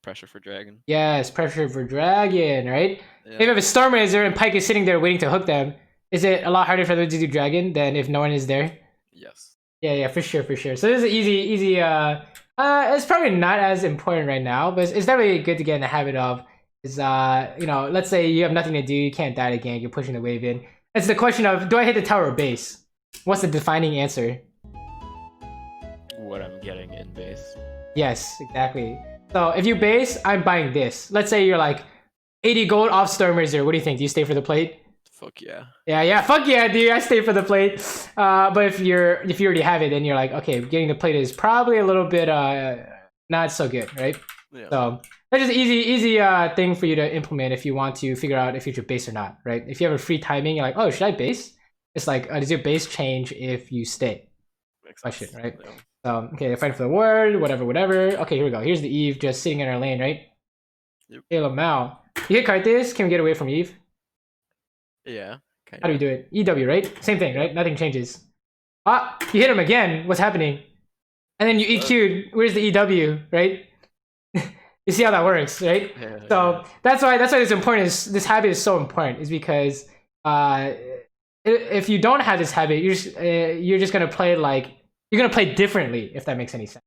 Pressure for dragon. Yes, pressure for dragon, right? Yeah. If you have a Storm Razor and Pyke is sitting there waiting to hook them, is it a lot harder for them to do dragon than if no one is there? Yes. Yeah, for sure. So this is easy. It's probably not as important right now, but it's definitely good to get in the habit of. Is you know, let's say you have nothing to do, you can't die to gank, you're pushing the wave in. It's the question of, do I hit the tower or base? What's the defining answer? What I'm getting in base. Yes, exactly. So if you base, I'm buying this. Let's say you're like 80 gold off Storm Razor. What do you think? Do you stay for the plate? Fuck yeah. Yeah, fuck yeah, dude. I stay for the plate. But if you already have it, then you're like, okay, getting the plate is probably a little bit not so good, right? Yeah. So that's just easy thing for you to implement if you want to figure out if you should base or not, right? If you have a free timing, you're like, oh, should I base? It's like, does your base change if you stay? Question, right? Yeah. So okay, they're fighting for the ward, whatever. Okay, here we go. Here's the Eve just sitting in our lane, right? Yep. Hey, Lamau. You hit Karthus, can we get away from Eve? Yeah. Kinda. How do we do it? EW, right? Same thing, right? Nothing changes. Ah, you hit him again. What's happening? And then you EQ'd. Where's the EW, right? You see how that works, right? Yeah, so that's why this important is this habit is so important, is because if you don't have this habit, you're just gonna play like you're gonna play differently, if that makes any sense,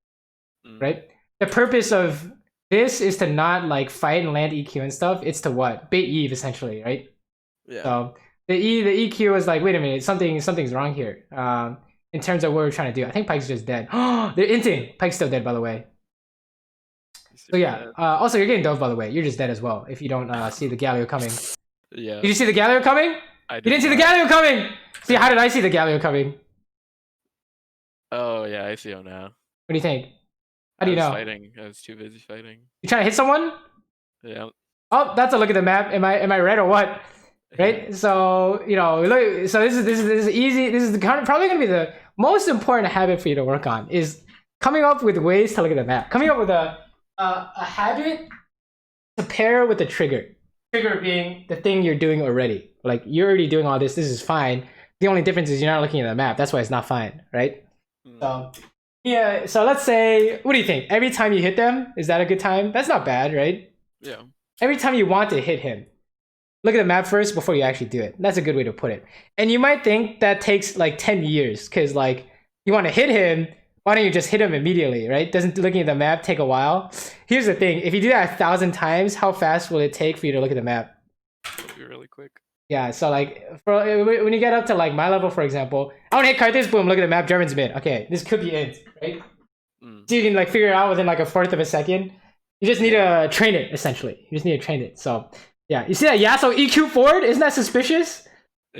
right? The purpose of this is to not like fight and land EQ and stuff. It's to what? Bait Eve essentially, right? Yeah. So the EQ is like, wait a minute, something's wrong here. In terms of what we're trying to do. I think Pyke's just dead. Oh, they're inting. Pyke's still dead, by the way. So yeah. Also, you're getting dove, by the way. You're just dead as well if you don't see the Galio coming. Yeah. Did you see the Galio coming? You didn't see the Galio coming. See, how did I see the Galio coming? Oh yeah, I see him now. What do you think? How do you know? I was too busy fighting. You trying to hit someone? Yeah. Oh, that's a look at the map. Am I right or what? Right. So you know, look. So this is easy. This is probably gonna be the most important habit for you to work on, is coming up with ways to look at the map. Coming up with a habit to pair with the trigger. Trigger being the thing you're doing already. Like, you're already doing all this. This is fine. The only difference is you're not looking at the map. That's why it's not fine, right? So yeah. So let's say, what do you think? Every time you hit them, is that a good time? That's not bad, right? Yeah. Every time you want to hit him, look at the map first before you actually do it. That's a good way to put it. And you might think that takes like 10 years because like you want to hit him. Why don't you just hit him immediately, right? Doesn't looking at the map take a while? Here's the thing. If you do that 1,000 times, how fast will it take for you to look at the map? It'll be really quick. Yeah, so like when you get up to like my level, for example, I want to hit Karthus, boom, look at the map, German's mid. Okay, this could be it, right? So you can like figure it out within like a fourth of a second. You just need to train it, essentially. You just need to train it. So yeah, you see that Yasuo EQ forward? Isn't that suspicious?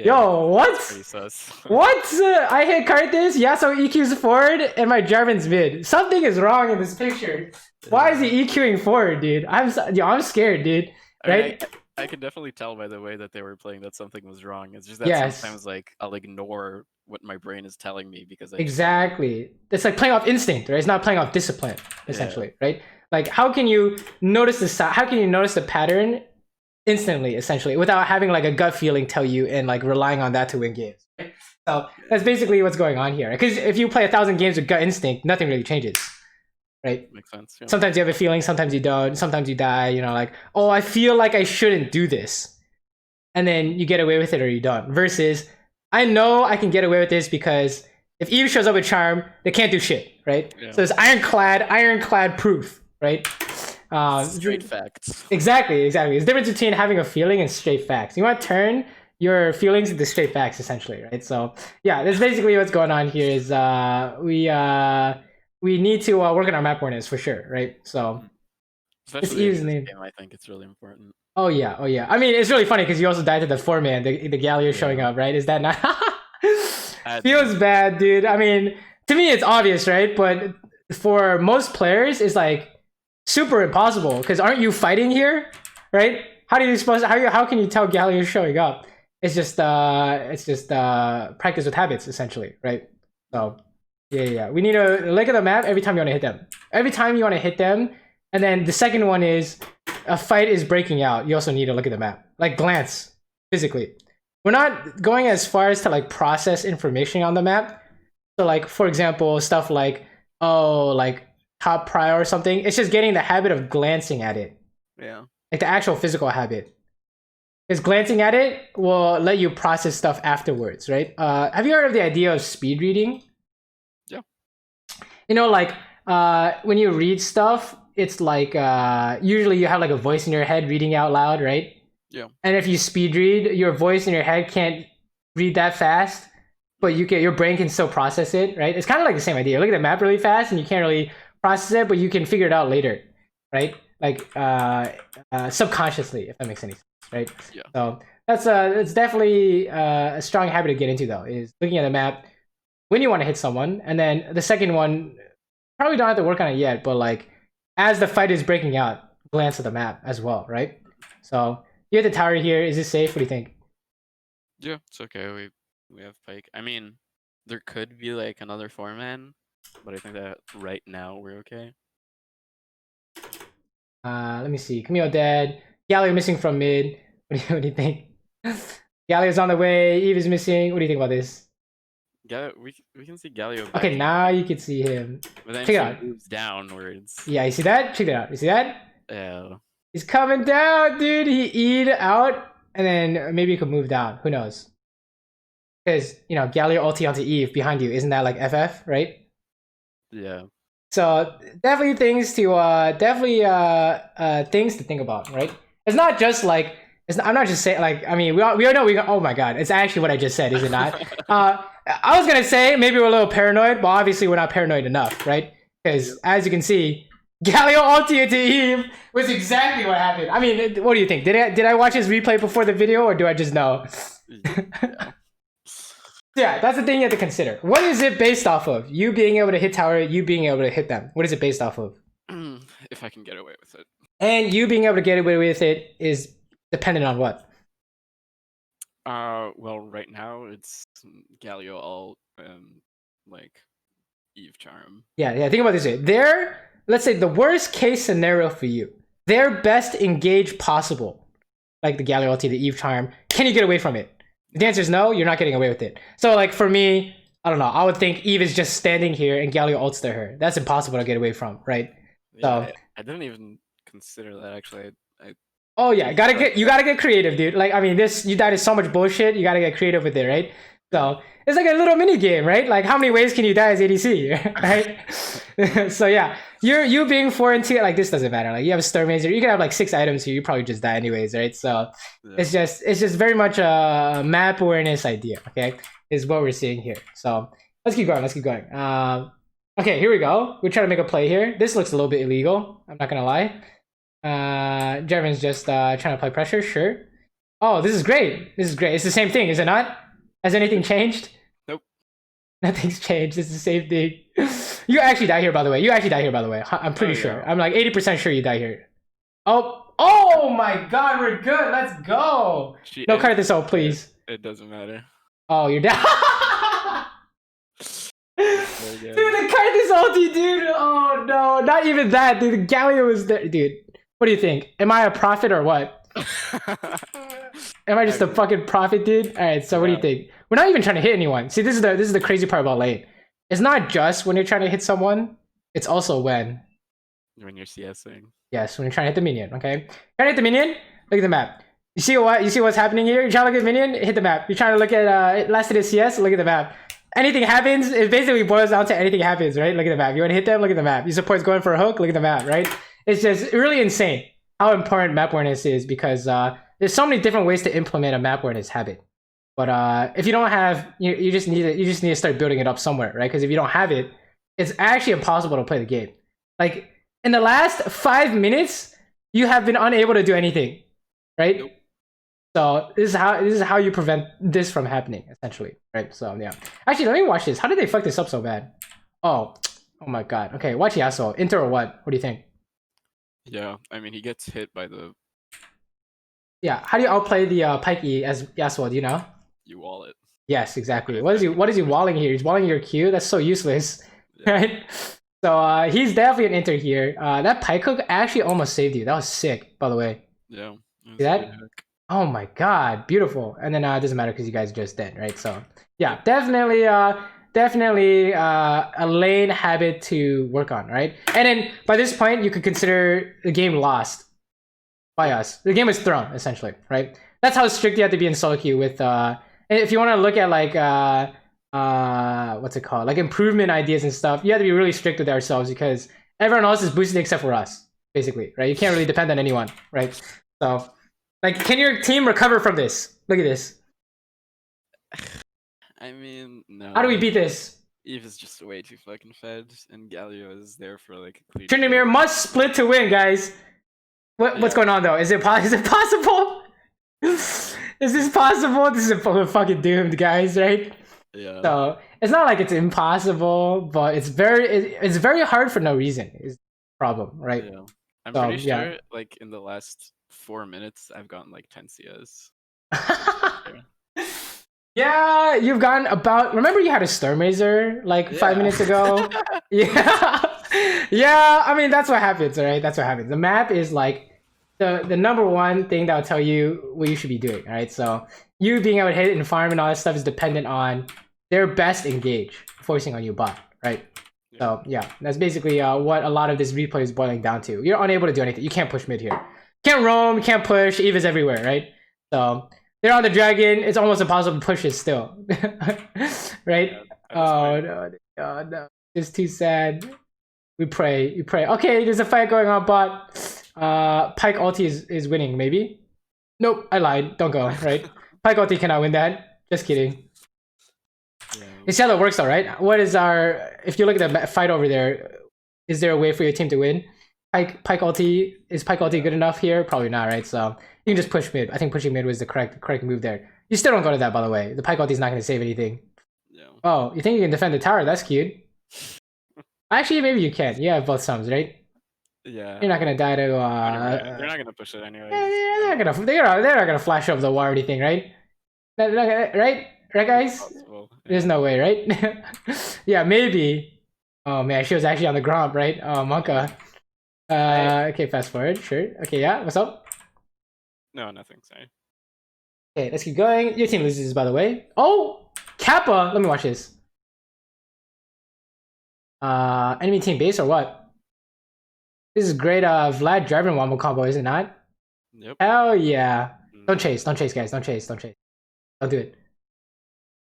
Yo, what? Pretty sus. What? I hit Karthus, Yasuo EQs forward, and my Jarvan's mid. Something is wrong in this picture. Why is he EQing forward, dude? I'm scared, dude. Right? I could definitely tell by the way that they were playing that something was wrong. It's just that sometimes like I'll ignore what my brain is telling me because exactly. It's like playing off instinct, right? It's not playing off discipline, essentially, right? Like how can you notice the pattern instantly, essentially, without having like a gut feeling tell you and like relying on that to win games? Right? So that's basically what's going on here. Because if you play 1,000 games with gut instinct, nothing really changes. Right? Makes sense. Yeah. Sometimes you have a feeling, sometimes you don't, sometimes you die, you know, like, oh, I feel like I shouldn't do this. And then you get away with it or you don't. Versus, I know I can get away with this because if Eve shows up with Charm, they can't do shit, right? Yeah. So it's ironclad proof, right? Straight facts. Exactly. There's a difference between having a feeling and straight facts. You want to turn your feelings into straight facts, essentially, right? So yeah, that's basically what's going on here is we need to work on our map awareness for sure, right? So especially in this game, I think it's really important. Oh yeah. I mean, it's really funny because you also died to the 4-man, the Galio showing up, right? Is that not? Feels bad, dude. I mean, to me it's obvious, right? But for most players, it's like super impossible because aren't you fighting here, right? How can you tell Galio showing up? It's just practice with habits, essentially, right? So. Yeah. We need to look at the map every time you want to hit them. Every time you want to hit them. And then the second one is a fight is breaking out. You also need to look at the map. Like glance physically. We're not going as far as to like process information on the map. So like, for example, stuff like, like top prior or something. It's just getting the habit of glancing at it. Yeah. Like the actual physical habit. Because glancing at it will let you process stuff afterwards, right? Have you heard of the idea of speed reading? You know, like when you read stuff, it's like usually you have like a voice in your head reading out loud, right? Yeah. And if you speed read, your voice in your head can't read that fast, but your brain can still process it, right? It's kind of like the same idea. Look at the map really fast, and you can't really process it, but you can figure it out later, right? Like subconsciously, if that makes any sense, right? Yeah. So it's definitely a strong habit to get into, though, is looking at the map when you want to hit someone, and then the second one, probably don't have to work on it yet, but like as the fight is breaking out, glance at the map as well, right? So you hit the tower here. Is this safe? What do you think? Yeah, it's okay. We have Pike. I mean, there could be like another 4-man, but I think that right now we're okay. Let me see. Qwelz dead. Galio missing from mid. What do you think? Galio's on the way. Eve is missing. What do you think about this? We can see Galio. Okay, now you can see him. But then check it out. Moves downwards. Yeah, you see that? Check it out. You see that? Yeah. He's coming down, dude. He E'd out, and then maybe he could move down. Who knows? Because you know, Galio ulti onto Eve behind you. Isn't that like FF, right? Yeah. So definitely things to things to think about, right? It's not just like I'm not just saying like I mean we all know oh my god, it's actually what I just said, is it not? I was gonna say maybe we're a little paranoid, but obviously we're not paranoid enough, right? Because as you can see, Galio ulti into Eve was exactly what happened. I mean, what do you think? Did I watch his replay before the video, or do I just know? Yeah. Yeah, that's the thing you have to consider. What is it based off of? You being able to hit tower, you being able to hit them. What is it based off of? If I can get away with it. And you being able to get away with it is dependent on what? Well, right now it's Galio ult, like Eve charm. Yeah. Think about this way. Let's say the worst case scenario for you, their best engage possible, like the Galio ulti, the Eve charm. Can you get away from it? The answer is no. You're not getting away with it. So, like for me, I don't know. I would think Eve is just standing here and Galio ults to her. That's impossible to get away from, right? Yeah, so I didn't even consider that actually. Oh yeah, you gotta get creative, dude. Like I mean, you died to so much bullshit. You gotta get creative with it, right? So it's like a little mini game, right? Like how many ways can you die as ADC, right? So yeah, you being 4 and 2, like this doesn't matter. Like you have a Star Mazer, you can have like 6 items here. You probably just die anyways, right? So yeah. It's just very much a map awareness idea. Okay, is what we're seeing here. So let's keep going. Okay, here we go. We're trying to make a play here. This looks a little bit illegal. I'm not gonna lie. Jervin's just trying to play pressure, sure. Oh, this is great. This is great. It's the same thing, is it not? Has anything changed? Nope. Nothing's changed. It's the same thing. You actually die here, by the way. You actually die here, by the way. I'm pretty sure. I'm like 80% sure you die here. Oh my god, we're good. Let's go. No, card this out, please. It doesn't matter. Oh, you're down. Dude, the card this ulti, dude. Oh no, not even that, dude. Galio is there, dude. What do you think? Am I a prophet or what? Am I just a fucking prophet, dude? All right. So what do you think? We're not even trying to hit anyone. See, this is the crazy part about lane. It's not just when you're trying to hit someone. It's also when you're CSing. Yes, when you're trying to hit the minion. Okay, trying to hit the minion. Look at the map. You see what? You see what's happening here? You're trying to look at minion. Hit the map. You're trying to look at last hit CS. Look at the map. Anything happens. It basically boils down to anything happens, right? Look at the map. You want to hit them? Look at the map. Your support's going for a hook. Look at the map, right? It's just really insane how important map awareness is because there's so many different ways to implement a map awareness habit. But if you don't have, you just need to start building it up somewhere, right? Because if you don't have it, it's actually impossible to play the game. Like in the last 5 minutes, you have been unable to do anything, right? Nope. So this is how you prevent this from happening, essentially, right? So yeah. Actually, let me watch this. How did they fuck this up so bad? Oh my god. Okay, watch Yasuo. Inter or what? What do you think? Yeah, I mean he gets hit by the. Yeah, how do you outplay the Pikey as Yasuo? Do you know? You wall it. Yes, exactly. What is he walling here? He's walling your Q. That's so useless, yeah. Right? So he's definitely an Inter here. That Pike hook actually almost saved you. That was sick, by the way. Yeah. See that? Oh my god, beautiful. And then it doesn't matter because you guys are just dead, right? So yeah, definitely a lane habit to work on, right? And then by this point, you could consider the game lost by us. The game is thrown, essentially, right? That's how strict you have to be in solo queue with if you want to look at like what's it called, like improvement ideas and stuff, you have to be really strict with ourselves because everyone else is boosted except for us, basically, right? You can't really depend on anyone, right? So like, can your team recover from this? Look at this. I mean, no. How do we beat this? Eve is just way too fucking fed, and Galio is there for like. Tryndamere must split to win, guys. What's going on though? Is it possible? Is this possible? This is fucking doomed, guys, right? Yeah. So it's not like it's impossible, but it's very hard for no reason. Is the problem, right? Yeah. I'm pretty sure, like in the last 4 minutes, I've gotten like 10 CS. Yeah, you've gotten about. Remember, you had a Stormrazer like 5 minutes ago. Yeah. I mean, that's what happens, right? That's what happens. The map is like the number one thing that'll tell you what you should be doing, right? So you being able to hit and farm and all that stuff is dependent on their best engage, forcing on you bot, right? Yeah. So yeah, that's basically what a lot of this replay is boiling down to. You're unable to do anything. You can't push mid here. Can't roam. You can't push. Eve is everywhere, right? So they're on the dragon. It's almost impossible to push it still, right? Yeah, oh no, it's too sad. We pray. Okay, there's a fight going on bot. Pike ulti is winning, maybe? Nope, I lied. Don't go, right? Pike ulti cannot win that. Just kidding. Yeah. You see how that works though, right? What is our... If you look at the fight over there, is there a way for your team to win? Pike ulti... Is Pike ulti good enough here? Probably not, right? So you can just push mid. I think pushing mid was the correct move there. You still don't go to that, by the way. The Pike ulti is not going to save anything. Yeah. Oh, you think you can defend the tower? That's cute. Actually, maybe you can. You have both sums, right? Yeah. You're not gonna die to. They're not gonna push it anyway. They're not gonna flash over the wall or anything, right? Right, guys. Yeah. There's no way, right? Yeah, maybe. Oh man, she was actually on the ground, right? Oh, Monka. Okay, fast forward. Sure. Okay, yeah. What's up? No, nothing. Sorry. Okay, let's keep going. Your team loses, by the way. Oh, Kappa. Let me watch this. Enemy team base or what? This is great Vlad Draven wombo combo, is it not? Yep. Hell yeah. Don't chase, guys. Don't chase. Don't do it.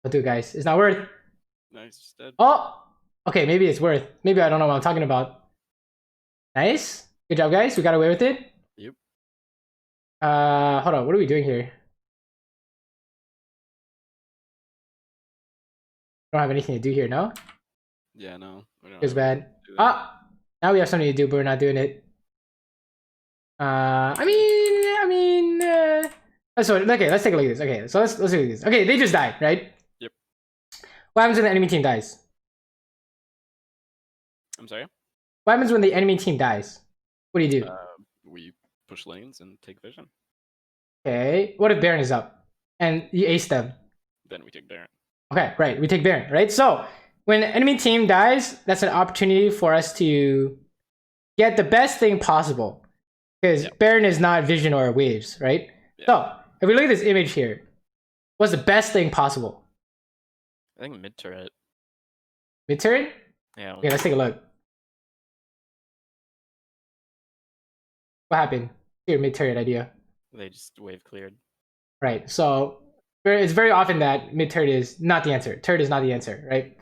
Don't do it, guys. It's not worth. Nice. Dead. Oh! Okay, maybe it's worth. Maybe I don't know what I'm talking about. Nice. Good job, guys. We got away with it. Yep. Hold on. What are we doing here? Don't have anything to do here, no? Yeah, no. It's bad. Now we have something to do, but we're not doing it. I mean, So okay, let's take a look at this. Okay, so let's look at this. Okay, they just died, right? Yep. What happens when the enemy team dies? I'm sorry. What happens when the enemy team dies? What do you do? We push lanes and take vision. Okay. What if Baron is up and you ace them? Then we take Baron. Okay, right. We take Baron, right? So when enemy team dies, that's an opportunity for us to get the best thing possible. Because Baron is not vision or waves, right? Yep. So if we look at this image here, what's the best thing possible? I think mid turret. Mid turret? Yeah. Okay, let's take a look. What happened? Your mid turret idea. They just wave cleared. Right. So it's very often that mid turret is not the answer. Turret is not the answer, right?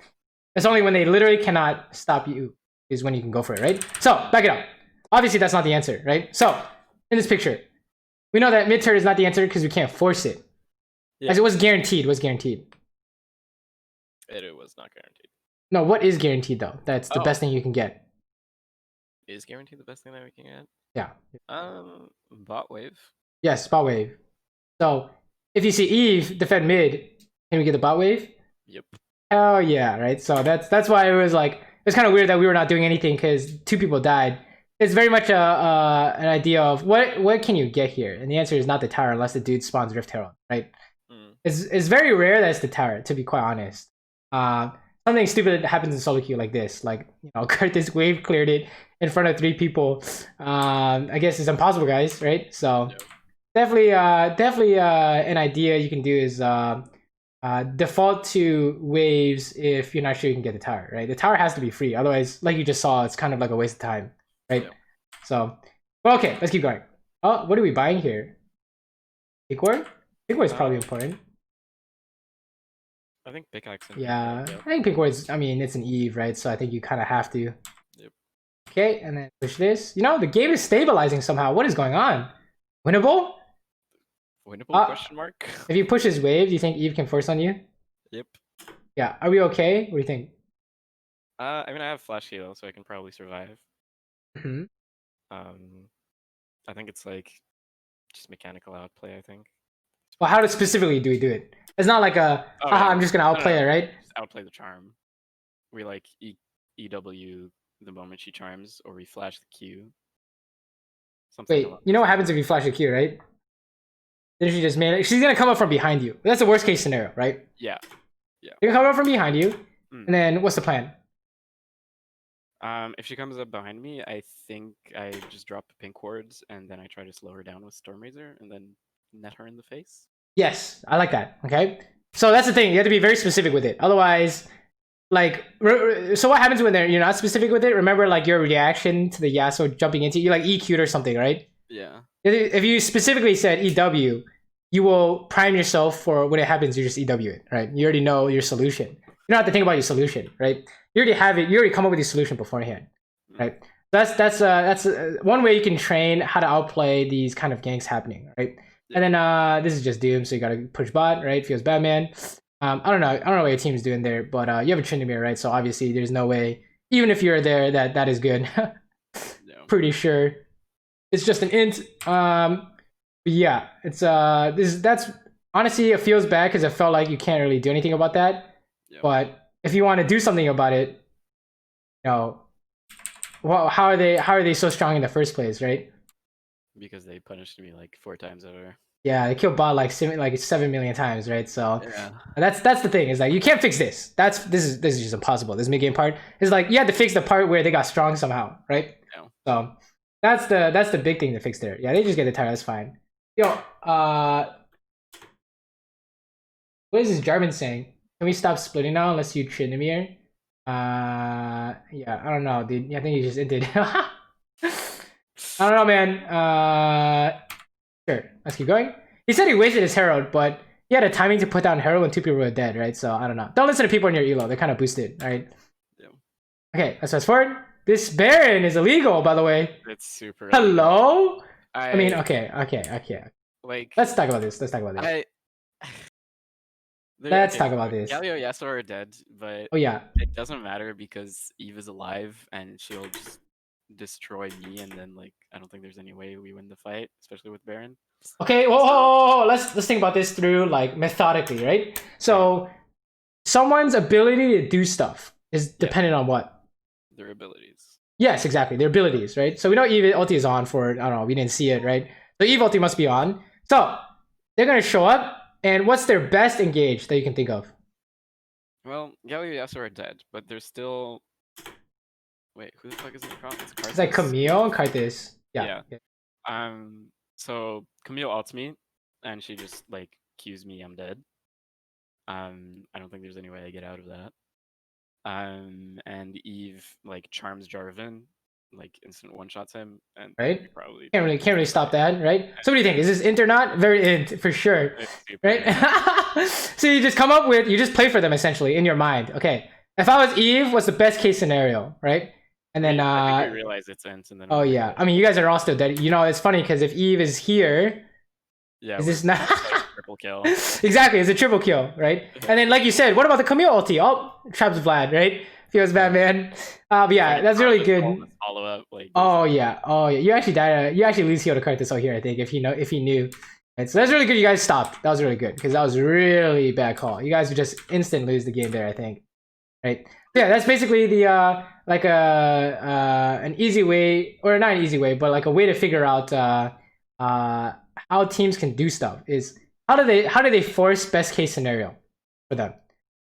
It's only when they literally cannot stop you is when you can go for it, right? So back it up. Obviously, that's not the answer, right? So in this picture, we know that mid turret is not the answer because we can't force it. Yeah. As it was guaranteed. Was guaranteed. It was not guaranteed. No, what is guaranteed though? That's the best thing you can get. Is guaranteed the best thing that we can get? Yeah. Bot wave. Yes, bot wave. So if you see Eve defend mid, can we get the bot wave? Yep. Hell yeah, right? So that's why it was like it's kind of weird that we were not doing anything because 2 people died. It's very much an idea of what can you get here, and the answer is not the tower unless the dude spawns Rift Herald, right? It's very rare that it's the tower, to be quite honest. Something stupid happens in solo queue like this, like Curtis wave cleared it in front of 3 people. I guess it's impossible, guys, right? So definitely an idea you can do is default to waves if you're not sure you can get the tower, right? The tower has to be free, otherwise, like you just saw, it's kind of like a waste of time, right? Yeah. So, well, okay, let's keep going. Oh, what are we buying here? Pickward? Pickward is probably important. I think pickaxe. Yeah, I think Pickward's. I mean, it's an Eve, right? So I think you kind of have to. Yep. Okay, and then push this. The game is stabilizing somehow. What is going on? Winnable? Winnable? Question mark. If you push his wave, do you think Eve can force on you? Yep. Yeah. Are we okay? What do you think? I mean, I have flash heal, so I can probably survive. Mm-hmm. I think it's like just mechanical outplay. I think. Well, how specifically do we do it? It's not like I'm just gonna outplay it, right? Just outplay the charm. We like EW the moment she charms, or we flash the Q. Wait, you know what happens if you flash the Q, right? Then she just made it. She's gonna come up from behind you. That's the worst case scenario, right? Yeah. Yeah. You're gonna come up from behind you, and then what's the plan? If she comes up behind me, I think I just drop the pink wards, and then I try to slow her down with Storm Razor, and then net her in the face. Yes, I like that. Okay, so that's the thing. You have to be very specific with it. Otherwise, like, so what happens when you're not specific with it? Remember, like, your reaction to the Yasuo jumping into you, like EQ'd or something, right? Yeah. If you specifically said EW, you will prime yourself for when it happens. You just EW it, right? You already know your solution. You don't have to think about your solution, right? You already have it. You already come up with your solution beforehand, right? That's one way you can train how to outplay these kind of ganks happening, right? And then this is just Doom, so you gotta push bot, right? Feels Batman. I don't know what your team's doing there, but you have a Tryndamere, right? So obviously there's no way, even if you're there, that is good. Pretty sure. It's just an int. But yeah, it's that's honestly, it feels bad because it felt like you can't really do anything about that. But if you want to do something about it, well, how are they so strong in the first place, right? Because they punished me like 4 times over. Yeah, they killed bot like 7 million times, right? So that's the thing, is like you can't fix this. This is just impossible. This mid game part is like you had to fix the part where they got strong somehow, right? Yeah. So that's the big thing to fix there. Yeah, they just get the tire. That's fine. Yo, what is this Jarvan saying? Can we stop splitting now unless you Tryndamere? Yeah, I don't know, dude. I think he just ended. I don't know, man. Sure, let's keep going. He said he wasted his Herald, but he had a timing to put down Herald when 2 people were dead, right? So I don't know. Don't listen to people in your elo. They're kind of boosted, right? Yeah. Okay, let's fast forward. This Baron is illegal, by the way. It's super. Hello? I mean, okay. Like, let's talk about this. Let's talk about this. Let's talk about this. Galio, Yasuo are dead, but oh yeah, it doesn't matter because Eve is alive and she'll just destroy me, and then like I don't think there's any way we win the fight, especially with Baron. Okay, whoa. Let's think about this through like methodically, right? So someone's ability to do stuff is dependent on what? Their abilities. Yes, exactly. Their abilities, right? So we know Eve ulti is on for, I don't know, we didn't see it, right? So Eve ulti must be on. So they're gonna show up, and what's their best engage that you can think of? Well, Galio and Yasuo are dead, but there's still. Wait, who the fuck is it from? It's like Camille and Karthus. Yeah. So Camille ults me, and she just like cues me I'm dead. I don't think there's any way I get out of that. And Eve like charms Jarvan, like instant one shots him, and right. Probably can't really stop that, right? So what do you think? Is this int or not? Very int for sure, right? So you just come up with, you just play for them essentially in your mind. Okay, if I was Eve, what's the best case scenario, right? And then I think we realize it's int, and then oh yeah, I mean you guys are all still dead. You know, it's funny because if Eve is here, is this not triple kill? Exactly, it's a triple kill, right? And then like you said, what about the Camille ulti? Oh, traps Vlad, right? Feels bad, man. But yeah, that's really good. Follow up, like. Oh yeah. You actually died. You actually lose heal to Karthus out here, I think, if he knew. Right, so that's really good. You guys stopped. That was really good because that was a really bad call. You guys would just instant lose the game there, I think. Right. Yeah, that's basically the like an easy way, or not an easy way, but like a way to figure out how teams can do stuff is how do they force best case scenario for them.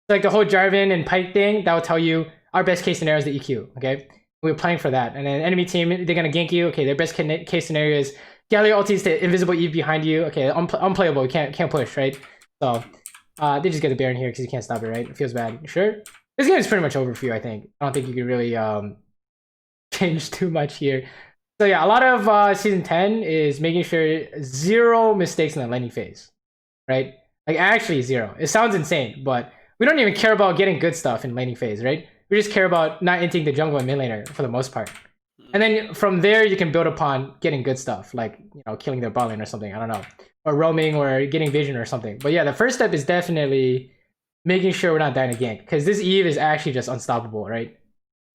So like the whole Jarvan and Pike thing, that will tell you our best case scenario is the EQ. Okay, we're playing for that, and then enemy team, they're gonna gank you. Okay, their best case scenario is Galio ultis to invisible Eve behind you. Okay, unplayable. You can't push, right? So they just get the Baron here because you can't stop it, right? It feels bad. Sure. This game is pretty much over for you, I think. I don't think you can really change too much here. So yeah, a lot of Season 10 is making sure 0 mistakes in the laning phase, right? Like actually 0. It sounds insane, but we don't even care about getting good stuff in laning phase, right? We just care about not inting the jungle and mid laner for the most part. And then from there, you can build upon getting good stuff, like, you know, killing their bot lane or something, I don't know. Or roaming or getting vision or something. But yeah, the first step is definitely making sure we're not dying to gank, because this Eve is actually just unstoppable, right?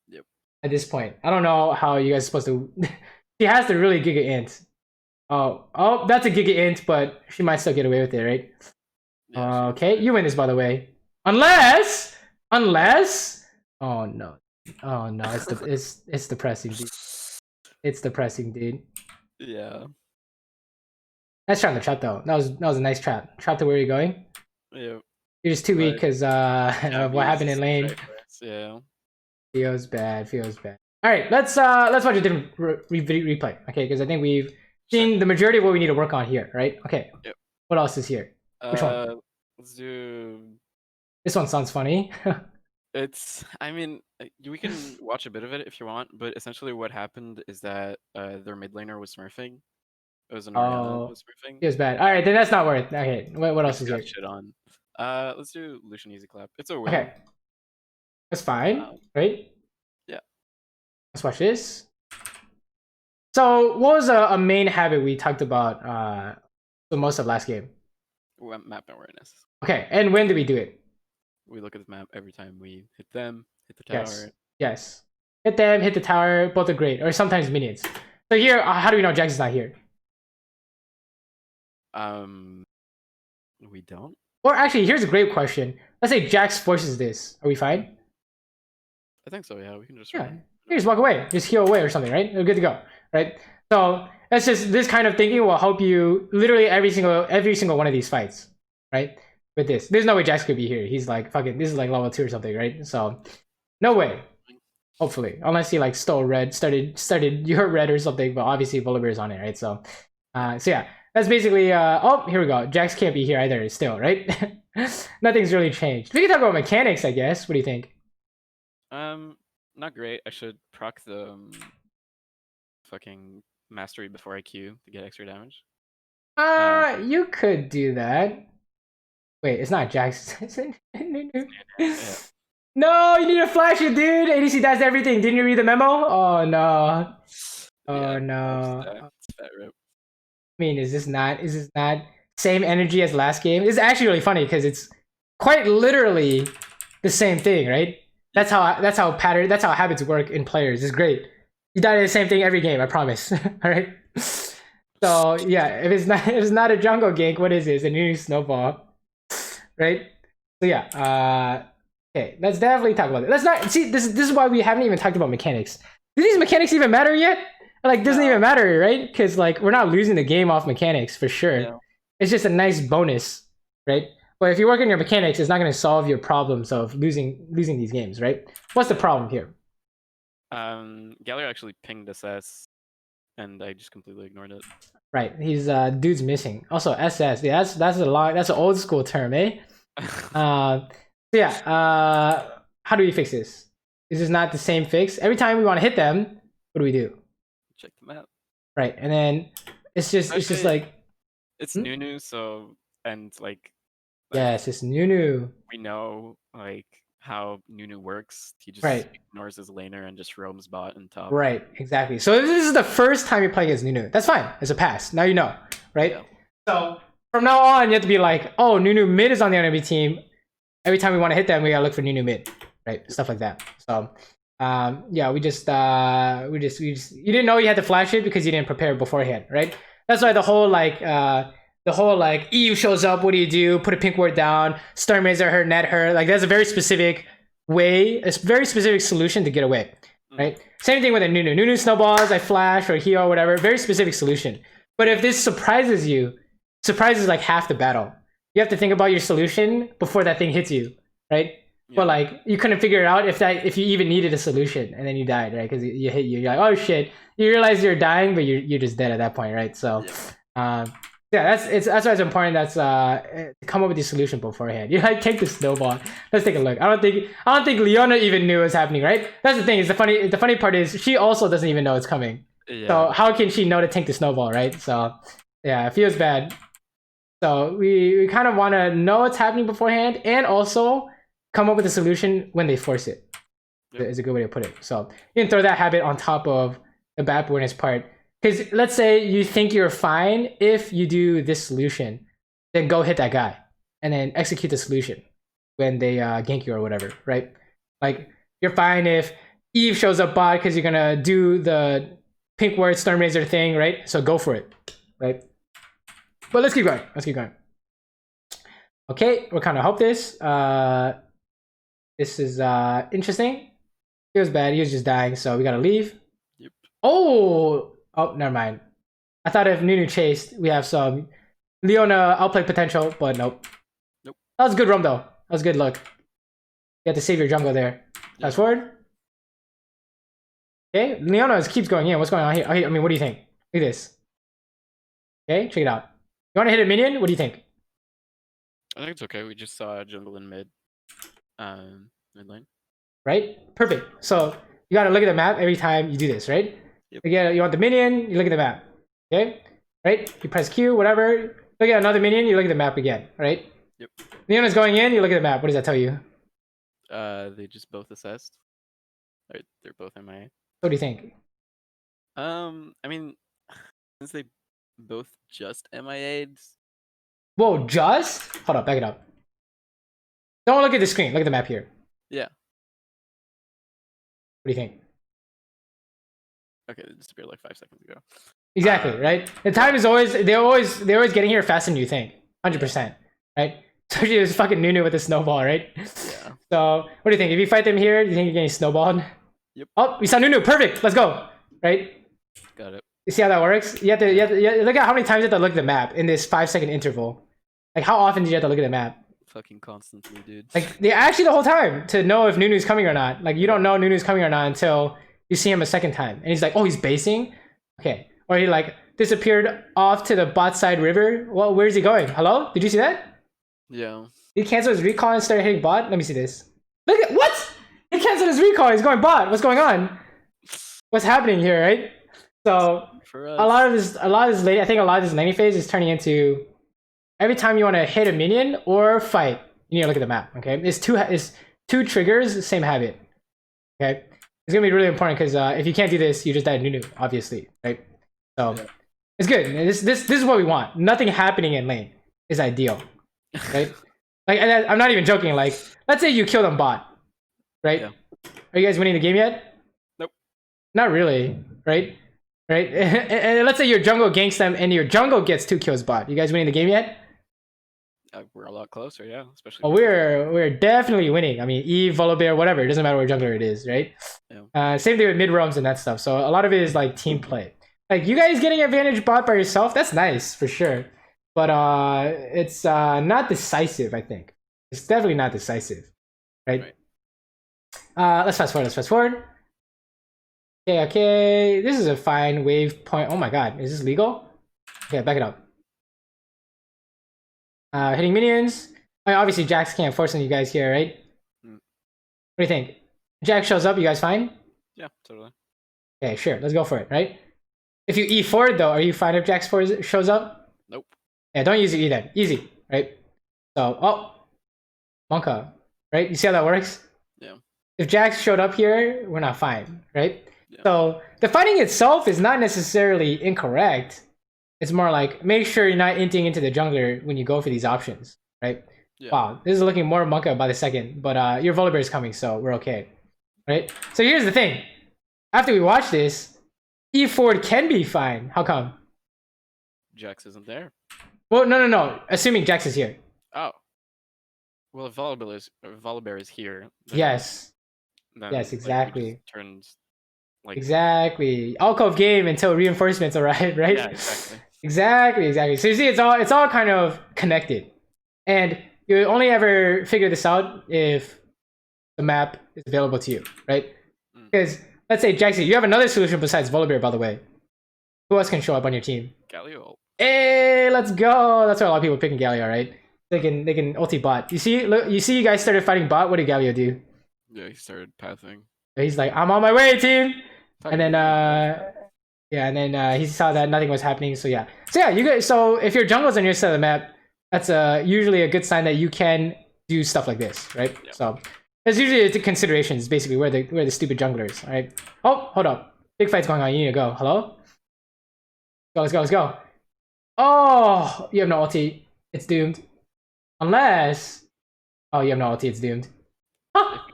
Yep. At this point, I don't know how you guys are supposed to. She has the really giga int. Oh, that's a giga int, but she might still get away with it, right? Yeah, okay, you win this, by the way. Unless. Oh no, it's depressing, dude. It's depressing, dude. Yeah. Nice try on the trap though. That was a nice trap. Trap to where you're going. Yeah. You're just too weak because of what happened in lane. Yeah. Feels bad. All right, let's watch a different replay, okay? Because I think we've seen the majority of what we need to work on here, right? Okay. Yep. What else is here? Which one? Let's do. This one sounds funny. I mean, we can watch a bit of it if you want, but essentially what happened is that their mid laner was smurfing. It was an Orianna was smurfing. Feels bad. All right, then that's not worth. Okay, what else is here? Shit on. Let's do Lucian Easy Clap. It's a win. Okay. That's fine, right? Yeah. Let's watch this. So, what was a main habit we talked about the most of last game? Map awareness. Okay, and when do we do it? We look at the map every time we hit them, hit the tower. Yes. Hit them, hit the tower, both are great. Or sometimes minions. So here, how do we know Jax is not here? We don't. Or actually, here's a great question. Let's say Jax forces this. Are we fine? I think so, yeah. We can just you just walk away. Just heal away or something, right? We're good to go, right? So that's just this kind of thinking will help you literally every single one of these fights, right? With this. There's no way Jax could be here. He's like fucking this is like level 2 or something, right? So no way. Hopefully. Unless he like stole red, started your red or something, but obviously Volibear's on it, right? So yeah. That's basically oh, here we go. Jax can't be here either still, right? Nothing's really changed. We can talk about mechanics, I guess. What do you think? Not great. I should proc the fucking mastery before I Q to get extra damage. You could do that. Wait, it's not Jax. No, you need to flash it, dude. ADC does everything. Didn't you read the memo? Oh no. Oh no. It's fat rip. I mean, is this not same energy as last game? It's actually really funny because it's quite literally the same thing, right? That's how habits work in players. It's great. You die to the same thing every game, I promise. Alright? So yeah, if it's not a jungle gank, what is it? It's a new snowball. Right? So yeah, okay, let's definitely talk about it. Let's not see this is why we haven't even talked about mechanics. Do these mechanics even matter yet? Like, doesn't even matter, right? Because like we're not losing the game off mechanics for sure. Yeah. It's just a nice bonus, right? But if you work on your mechanics, it's not going to solve your problems of losing these games, right? What's the problem here? Gallery actually pinged SS, and I just completely ignored it. Right, he's dude's missing. Also SS, yeah, that's an old school term, eh? Yeah. How do we fix this? This is not the same fix. Every time we want to hit them, what do we do? Check the map. Right, and then it's just like it's Nunu, so and like yes, it's Nunu. We know like how Nunu works. He just ignores his laner and just roams bot and top. Right, exactly. So this is the first time you play against Nunu. That's fine. It's a pass. Now you know, right? Yeah. So from now on, you have to be like, oh, Nunu mid is on the enemy team. Every time we want to hit them, we gotta look for Nunu mid, right? Stuff like that. So yeah, we just you didn't know you had to flash it because you didn't prepare beforehand, right? That's why the whole Eve shows up, what do? Put a pink ward down, Storm Razor her, net her. Like that's a very specific way, a very specific solution to get away, right? Same thing with a Nunu. Nunu snowballs, I flash or heal or whatever, very specific solution. But if this surprises like half the battle. You have to think about your solution before that thing hits you, right? Yeah. But like you couldn't figure it out if you even needed a solution and then you died, right? Because you hit you're like, oh shit, you realize you're dying, but you're just dead at that point, right? So yeah, that's why it's important. That's come up with the solution beforehand. You like take the snowball. Let's take a look. I don't think Leona even knew what's happening, right? That's the thing. Is the funny part is she also doesn't even know it's coming. Yeah. So how can she know to tank the snowball, right? So yeah, it feels bad. So we kind of want to know what's happening beforehand and also come up with a solution when they force it. Yep. Is a good way to put it. So you can throw that habit on top of the bad awareness part. Because let's say you think you're fine if you do this solution, then go hit that guy and then execute the solution when they gank you or whatever, right? Like you're fine if Eve shows up bot because you're gonna do the pink word Storm Razor thing, right? So go for it, right? But let's keep going. Okay, we're kind of hope this. This is interesting. He was bad. He was just dying, so we gotta leave. Yep. Oh, never mind. I thought if Nunu chased, we have some Leona outplay potential, but nope. That was a good roam though. That was good luck. You have to save your jungle there. Fast forward. Okay, Leona keeps going in. What's going on here? I mean, what do you think? Look at this. Okay, check it out. You want to hit a minion? What do you think? I think it's okay. We just saw jungle in mid lane. Right? Perfect. So you gotta look at the map every time you do this, right? Yep. Again, you want the minion, you look at the map. Okay? Right? You press Q, whatever. Look at another minion, you look at the map again, right? Yep. Leona's going in, you look at the map. What does that tell you? They just both assessed. They're both MIA. What do you think? I mean, since they both just MIA'd. Whoa, just? Hold up, back it up. Don't look at the screen, look at the map here. Yeah. What do you think? Okay, they disappeared like 5 seconds ago. Exactly, right? The time is always they're always getting here faster than you think. 100%. Right? Especially this fucking Nunu with the snowball, right? Yeah. So what do you think? If you fight them here, do you think you're getting snowballed? Yep. Oh, we saw Nunu, perfect. Let's go. Right? Got it. You see how that works? You have to look at how many times you have to look at the map in this 5-second interval. Like how often did you have to look at the map? Fucking constantly, dude. Like they actually the whole time to know if Nunu's coming or not. Like you don't know Nunu's coming or not until you see him a second time. And he's like, oh, he's basing? Okay. Or he like disappeared off to the bot side river. Well, where's he going? Hello? Did you see that? Yeah. He canceled his recall and started hitting bot? Let me see this. Look at what? He canceled his recall. He's going bot. What's going on? What's happening here, right? So a lot of this late, I think a lot of this laning phase is turning into every time you want to hit a minion or fight, you need to look at the map. Okay, it's two triggers, same habit. Okay, it's gonna be really important because if you can't do this, you just die Nunu, obviously, right? So it's good. This is what we want. Nothing happening in lane is ideal, right? Like I'm not even joking. Like let's say you kill them bot, right? Yeah. Are you guys winning the game yet? Nope. Not really, right? Right? And let's say your jungle ganks them and your jungle gets 2 kills bot. You guys winning the game yet? We're a lot closer, yeah. Especially. Oh, we're definitely winning. I mean, Eve, Volibear, whatever. It doesn't matter what jungler it is, right? Yeah. Same thing with mid roams and that stuff. So a lot of it is like team play. Like you guys getting advantage bot by yourself, that's nice for sure. But it's not decisive. I think it's definitely not decisive, right? Let's fast forward. Let's fast forward. Okay, okay. This is a fine wave point. Oh my god, is this legal? Okay, back it up. Hitting minions. I mean, obviously, Jax can't force on you guys here, right? What do you think? Jax shows up, you guys fine? Yeah, totally. Okay, sure. Let's go for it, right? If you E forward though, are you fine if Jax shows up? Nope. Yeah, don't use your E then. Easy, right? So, oh, Monka, right? You see how that works? Yeah. If Jax showed up here, we're not fine, right? Yeah. So the fighting itself is not necessarily incorrect. It's more like make sure you're not inting into the jungler when you go for these options, right? Yeah. Wow, this is looking more Monka by the second, but your Volibear is coming, so we're okay, right? So here's the thing: after we watch this, E forward can be fine. How come? Jax isn't there. Well, no. Assuming Jax is here. Oh. Well, if Volibear is here. Yes. Then, Yes, exactly. Like, turns. Like. Exactly. Alcove game until reinforcements arrive, right? Yeah, exactly. Exactly. So you see, it's all kind of connected, and you only ever figure this out if the map is available to you, right? Because let's say Jaxie, you have another solution besides Volibear, by the way. Who else can show up on your team? Galio. Hey, let's go! That's why a lot of people are picking Galio, right? They can ulti bot. You see, look, you guys started fighting bot. What did Galio do? Yeah, he started pathing. He's like, I'm on my way, team. And then he saw that nothing was happening. So yeah, you guys. So if your jungle's on your side of the map, that's usually a good sign that you can do stuff like this, right? Yeah. So there's usually the considerations, basically where the stupid junglers, all right? Oh, hold up, big fight's going on. You need to go. Hello? Let's go. Oh, you have no ulti. It's doomed. Unless, oh, you have no ulti. It's doomed.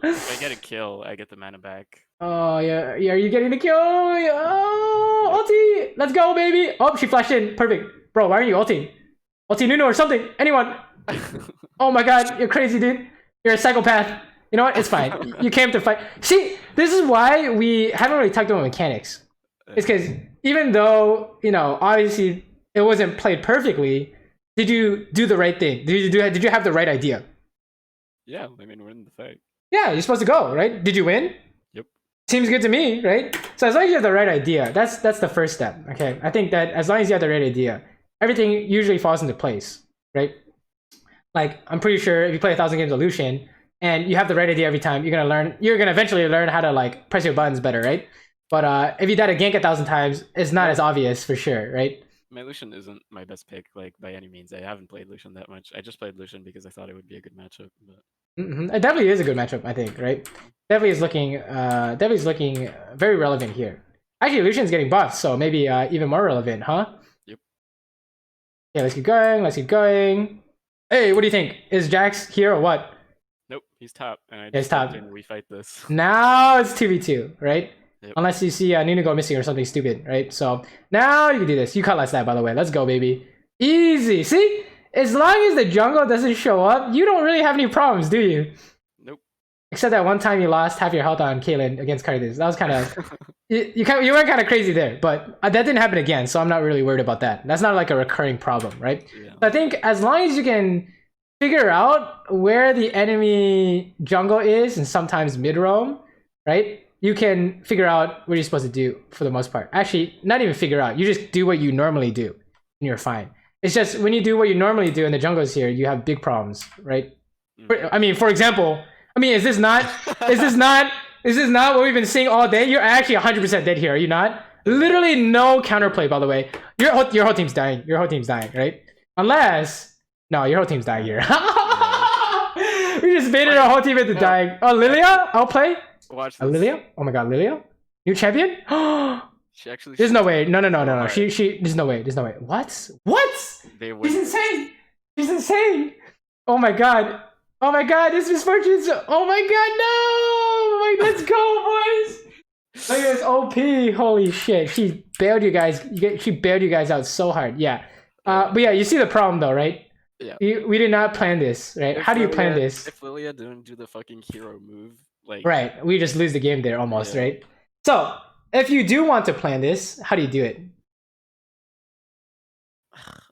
If I get a kill, I get the mana back. Oh yeah, are you getting the kill? Oh, ulti! Let's go, baby! Oh, she flashed in. Perfect, bro. Why aren't you ulting? Ulti Nuno or something. Anyone? Oh my god, you're crazy, dude. You're a psychopath. You know what? It's fine. You came to fight. See, this is why we haven't really talked about mechanics. It's because even though obviously it wasn't played perfectly, did you do the right thing? Did you have the right idea? Yeah, I mean we're in the fight. Yeah, you're supposed to go, right? Did you win? Yep. Seems good to me, right? So as long as you have the right idea, that's the first step. Okay, I think that as long as you have the right idea, everything usually falls into place, right? Like I'm pretty sure if you play 1,000 games of Lucian and you have the right idea every time, you're gonna eventually learn how to like press your buttons better, right? But if you did a gank 1,000 times, it's not as obvious for sure, right? My Lucian isn't my best pick, like by any means. I haven't played Lucian that much. I just played Lucian because I thought it would be a good matchup. But It definitely is a good matchup, I think, right? Definitely is looking very relevant here. Actually, Lucian's getting buffed, so maybe even more relevant, huh? Yep. Yeah, let's keep going. Hey, what do you think? Is Jax here or what? Nope, he's top, and I He's top. we fight this. Now it's 2v2, right? Yep. Unless you see Nuno go missing or something stupid, right? So now you can do this. You cut last that, by the way. Let's go, baby. Easy. See? As long as the jungle doesn't show up, you don't really have any problems, do you? Nope. Except that one time you lost half your health on Caitlyn against Cardis. That was kind of you went kind of crazy there, but that didn't happen again, so I'm not really worried about that. That's not like a recurring problem, right? Yeah. I think as long as you can figure out where the enemy jungle is and sometimes mid roam, right? You can figure out what you're supposed to do for the most part. Actually, not even figure out. You just do what you normally do, and you're fine. It's just when you do what you normally do and the jungle is here, you have big problems, right? I mean, for example, is this not what we've been seeing all day? You're actually 100% dead here, are you not? Literally no counterplay, by the way. Your whole team's dying. Your whole team's dying, right? Unless, no, your whole team's dying here. We just baited our whole team into dying. Oh, Lilia, I'll play. Watch this. Lilia? Oh my god, Lilia? New champion? She actually. There's no way. No. She. There's no way. What? She's insane. She's insane. Oh my god. This misfortune's. Oh my god, no. Let's go, boys. Look at this OP. Holy shit. She bailed you guys. She bailed you guys out so hard. Yeah. But yeah, you see the problem though, right? Yeah. We did not plan this, right? How do you plan this? If Lilia didn't do the fucking hero move, like Right. We just lose the game there almost, Yeah. right? So if you do want to plan this, how do you do it?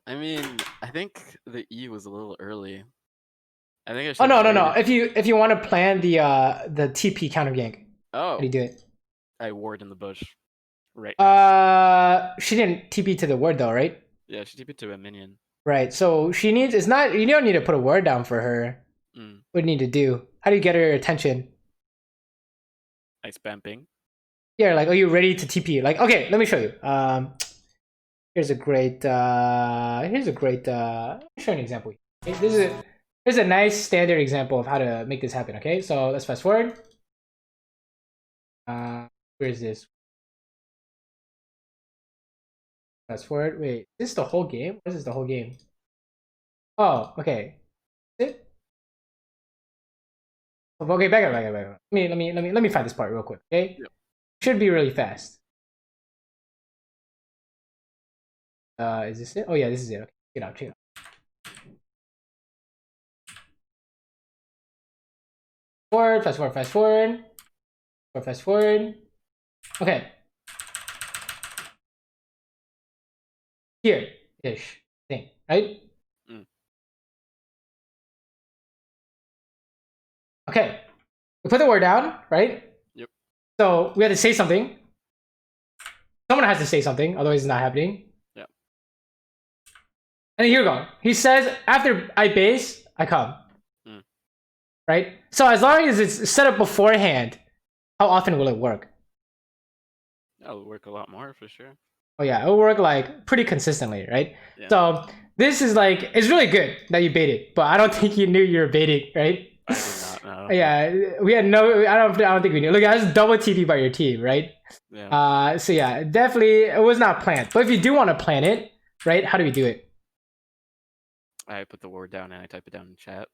I mean, I think the E was a little early. I think I should. Oh no. If you want to plan the TP counter gank, Oh, how do you do it? I ward in the bush. Right. She didn't TP to the ward though, right? Yeah, she TP'd to a minion. Right. So she needs. It's not. You don't need to put a word down for her. What do you need to do? How do you get her attention? I spam ping. Yeah, like, are you ready to TP? Like, okay, let me show you. Here's a great. Let me show you an example. Okay, this is a nice standard example of how to make this happen. Okay, so let's fast forward. Where is this? Fast forward. Wait, is this the whole game? What is this the whole game? Oh, okay. Is it? Okay, back up. Let me find this part real quick. Okay, Yep. Should be really fast. Is this it? Oh yeah, this is it. Okay, check it out. Fast forward. Okay. Here-ish thing, right? Okay. We put the word down, right? Yep. So we have to say something. Someone has to say something, otherwise it's not happening. Yeah. And here we go. He says, after I base, I come. Right? So as long as it's set up beforehand, how often will it work? That'll work a lot more for sure. Oh yeah, it'll work like pretty consistently, right? Yeah. So this is like, it's really good that you baited, but I don't think you knew you were baiting, right? I did not know. Yeah, we had no. I don't think we knew. Look, I was double TP by your team, right? Yeah. So yeah, definitely it was not planned. But if you do want to plan it, right? How do we do it? I put the word down and I type it down in chat.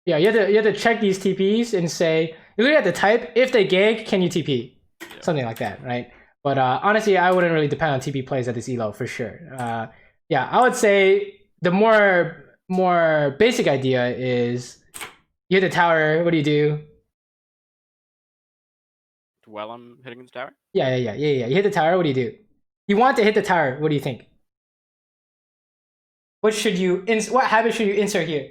Yeah, you have to check these TPs and say you really have to type if they gank, can you TP? Yeah. Something like that, right? But honestly, I wouldn't really depend on TP plays at this elo for sure. Yeah, I would say the more basic idea is you hit the tower. What do you do? While I'm hitting the tower? Yeah. You hit the tower. What do you do? You want to hit the tower. What do you think? What habit should you insert here?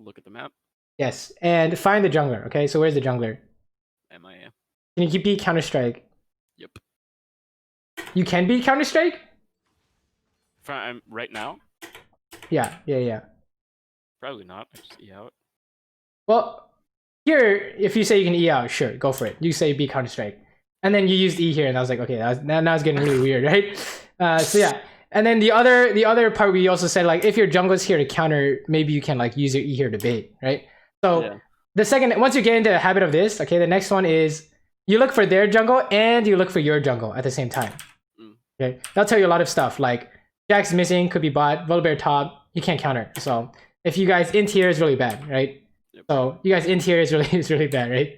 Look at the map. Yes, and find the jungler. Okay, so where's the jungler? MIA. Can you beat Counter Strike? Yep. You can beat Counter Strike? Right now? Yeah. Probably not. I just E out. Well, here, if you say you can E out, sure, go for it. You say beat Counter Strike, and then you used E here, and I was like, okay, now it's getting really weird, right? So yeah. And then the other part we also said, like, if your jungler's here to counter, maybe you can like use your E here to bait, right? So Yeah. the second, once you get into the habit of this, okay, the next one is you look for their jungle and you look for your jungle at the same time. Okay, that'll tell you a lot of stuff, like Jack's missing, could be bot, Volibear top, you can't counter. So if you guys in tier is really bad, right? Yep. So you guys in tier is really bad, right?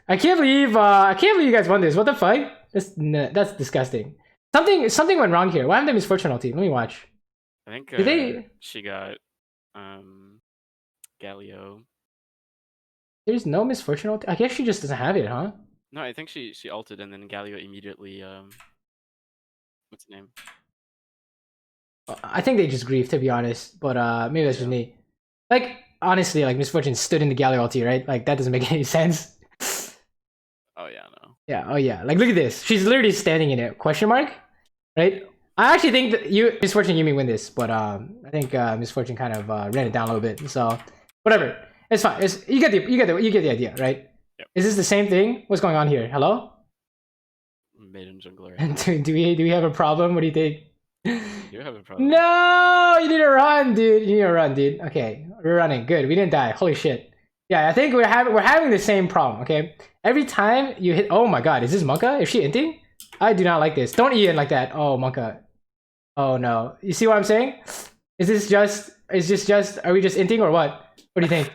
I can't believe you guys won this. What the fuck? That's disgusting. Something went wrong here. What happened to Miss Fortune ulti? Let me watch. I think Did they? She got Galio. There's no Miss Fortune ulti. I guess she just doesn't have it, huh? No, I think she ulted and then Galio immediately what's the name? I think they just griefed, to be honest. But maybe that's just me. Like, honestly, like Miss Fortune stood in the Galio ulti, right? Like that doesn't make any sense. Oh yeah, no. Yeah, oh yeah. Like look at this. She's literally standing in it. Question mark? Right? I actually think that Miss Fortune you may win this, but I think Miss Fortune kind of ran it down a little bit. So whatever. It's fine. You get the idea, right? Yep. Is this the same thing? What's going on here? Hello? Maiden jungler. do we have a problem? What do you think? You have a problem. No, you need to run, dude. You need to run, dude. Okay, we're running. Good. We didn't die. Holy shit. Yeah, I think we're having the same problem. Okay, every time you hit. Oh my god, is this Monka? Is she inting? I do not like this. Don't eat in like that. Oh Monka. Oh no. You see what I'm saying? Is this just? Are we just inting or what? What do you think?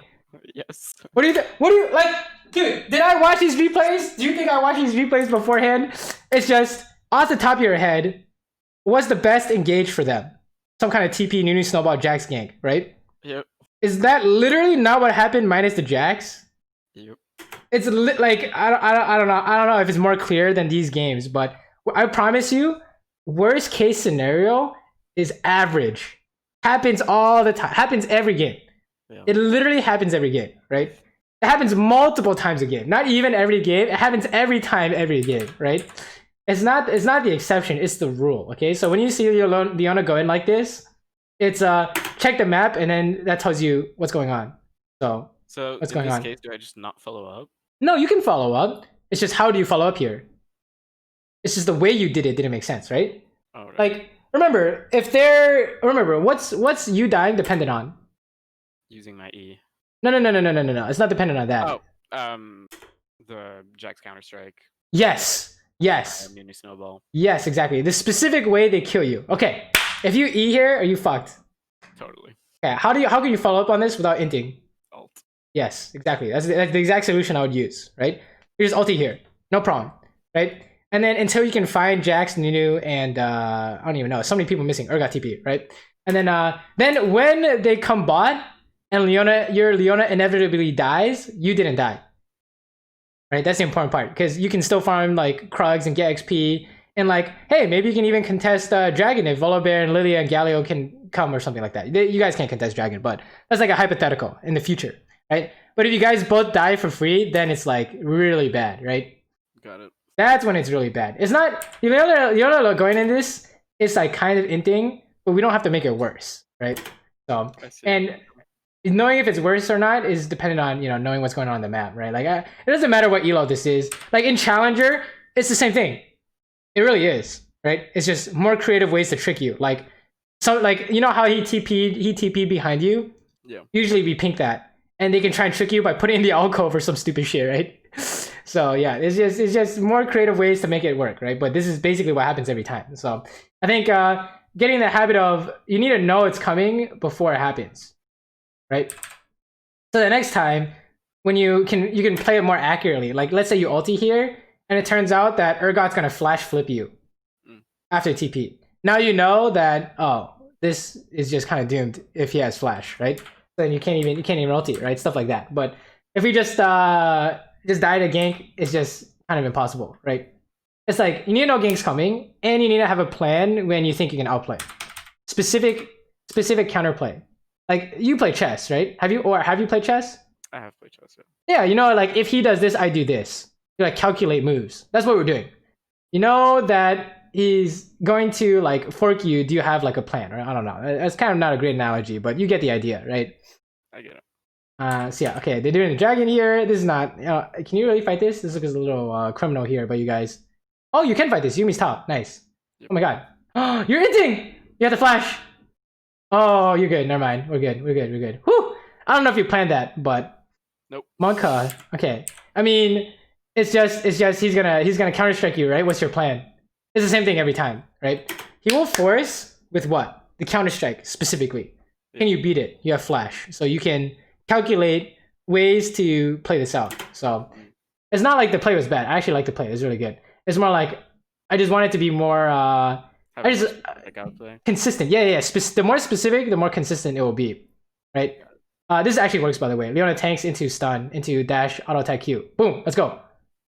Yes. What do you like? Dude, did I watch these replays? Do you think I watched these replays beforehand? It's just, off the top of your head, what's the best engage for them? Some kind of TP, Nunu, Snowball, Jax gank, right? Yep. Is that literally not what happened minus the Jax? Yep. It's like, I don't know if it's more clear than these games, but I promise you, worst case scenario is average. Happens all the time. Happens every game. Yeah. It literally happens every game, right? It happens multiple times a game. Not even every game. It happens every time, every game, right? It's not the exception. It's the rule. Okay, so when you see Leona go in like this, it's check the map and then that tells you what's going on. So what's going on? In this case, do I just not follow up? No, you can follow up. It's just how do you follow up here? It's just the way you did it didn't make sense, right? Oh, right. Like remember, what's you dying dependent on? Using my E. No. It's not dependent on that. Oh, the Jack's Counter-Strike. Yes. Mini Snowball. Yes, exactly. The specific way they kill you. Okay, if you E here, are you fucked? Totally. Okay, how can you follow up on this without inting? Alt. Yes, exactly. That's the exact solution I would use, right? You just ulti here, no problem, right? And then until you can find Jax, Nunu, and I don't even know, so many people missing. Urgot TP, right? And then when they come bot and your Leona inevitably dies, you didn't die. Right, that's the important part because you can still farm like Krugs and get XP, and like, hey, maybe you can even contest Dragon if Volibear and Lilia and Galio can come or something like that. You guys can't contest Dragon, but that's like a hypothetical in the future, right? But if you guys both die for free, then it's like really bad, right? Got it. That's when it's really bad. It's not Leona going in this. It's like kind of inting, but we don't have to make it worse, right? So and knowing if it's worse or not is dependent on knowing what's going on the map, right? Like it doesn't matter what elo this is. Like in Challenger, it's the same thing. It really is, right? It's just more creative ways to trick you. Like you know how he TP'd behind you. Yeah. Usually we pink that, and they can try and trick you by putting in the alcove or some stupid shit, right? So yeah, it's just more creative ways to make it work, right? But this is basically what happens every time. So I think getting the habit of you need to know it's coming before it happens. Right? So the next time when you can play it more accurately, like let's say you ulti here and it turns out that Urgot's gonna flash flip you after TP. Now you know that this is just kind of doomed if he has flash, right? Then you can't even ulti, right? Stuff like that. But if we just die to gank, it's just kind of impossible, right? It's like you need to know gank's coming and you need to have a plan when you think you can outplay. Specific counterplay. Like you play chess, right? Have you played chess? I have played chess. Yeah. Yeah, like if he does this, I do this. You like calculate moves. That's what we're doing. You know that he's going to like fork you. Do you have like a plan? Right? I don't know. It's kind of not a great analogy, but you get the idea, right? I get it. So yeah, okay. They're doing the dragon here. This is not. Can you really fight this? This looks a little criminal here, but you guys. Oh, you can fight this. Yumi's top. Nice. Yep. Oh my god. Oh, you're inting. You have the flash. Oh, you're good. Never mind. We're good. Whew! I don't know if you planned that, but nope. Monka. Okay. I mean, it's just he's gonna counter strike you, right? What's your plan? It's the same thing every time, right? He will force with what? The counter strike specifically. Can you beat it? You have flash, so you can calculate ways to play this out. So it's not like the play was bad. I actually like the play. It was really good. It's more like I just want it to be more. Consistent. Yeah. The more specific, the more consistent it will be, right? This actually works, by the way. Leona tanks into stun, into dash, auto attack Q. Boom, let's go.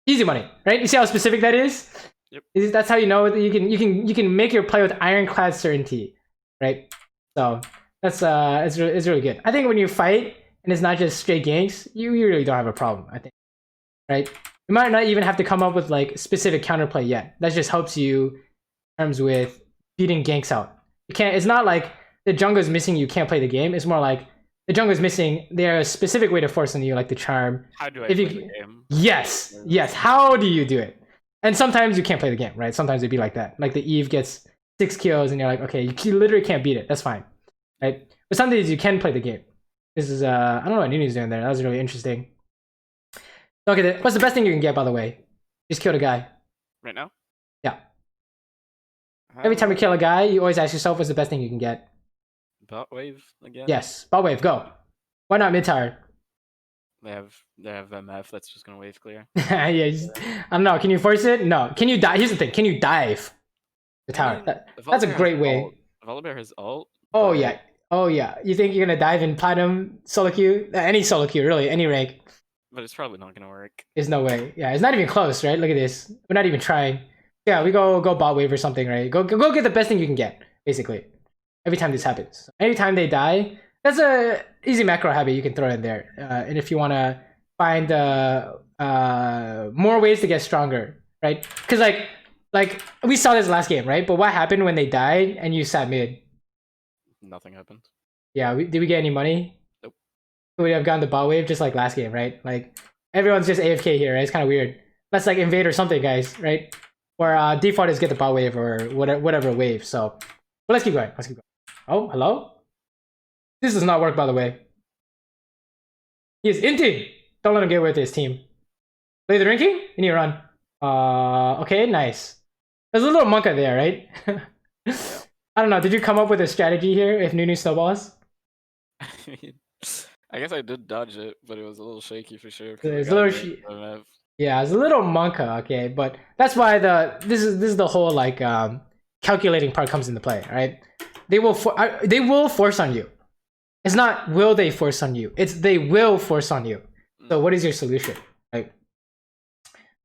Easy money, right? You see how specific that is? Yep. That's how you know that you can make your play with ironclad certainty, right? So that's it's really good. I think when you fight and it's not just straight ganks, you really don't have a problem. I think, right? You might not even have to come up with like specific counterplay yet. That just helps you in terms with beating ganks out. You can't. It's not like the jungle is missing. You can't play the game. It's more like the jungle is missing. There's a specific way to force on you, like the charm. How do I play the game? Yes. How do you do it? And sometimes you can't play the game, right? Sometimes it'd be like that. Like the Eve gets 6 kills, and you're like, okay, you literally can't beat it. That's fine, right? But some days you can play the game. This is I don't know what Nunu's doing there. That was really interesting. Okay, what's the best thing you can get, by the way? Just kill the guy. Right now? Yeah. Every time you kill a guy, you always ask yourself, what's the best thing you can get? Bot wave again? Yes, bot wave, go. Why not mid tower? They have MF that's just gonna wave clear. Yeah, I don't know. Can you force it? No. Can you dive? Here's the thing. Can you dive the tower? I mean, That's a great way. Volibear has ult. Oh but- yeah. Oh yeah. You think you're gonna dive in platinum solo queue? Any solo queue, really, any rank. But it's probably not gonna work. There's no way. Yeah, it's not even close, right? Look at this. We're not even trying. Yeah, we go bot wave or something, right? Go get the best thing you can get, basically. Every time this happens. Anytime they die, that's a easy macro habit you can throw in there. And if you wanna find more ways to get stronger, right? Because like we saw this last game, right? But what happened when they died and you sat mid? Nothing happened. Yeah, did we get any money? Nope. We have gotten the bot wave just like last game, right? Like everyone's just AFK here, right? It's kind of weird. Let's like invade or something, guys, right? Or default is get the bot wave or whatever wave. So, but let's keep going. Let's keep going. Oh, hello. This does not work, by the way. He is inting. Don't let him get away with his team. Play the drinking? You need to run. Okay, nice. There's a little monka there, right? I don't know. Did you come up with a strategy here if Nunu snowballs? I mean, I guess I did dodge it, but it was a little shaky for sure. It's a little yeah, it's a little monka, okay, but that's why this is the whole like calculating part comes into play, right? They will force on you. It's not will they force on you. It's they will force on you. So what is your solution, right?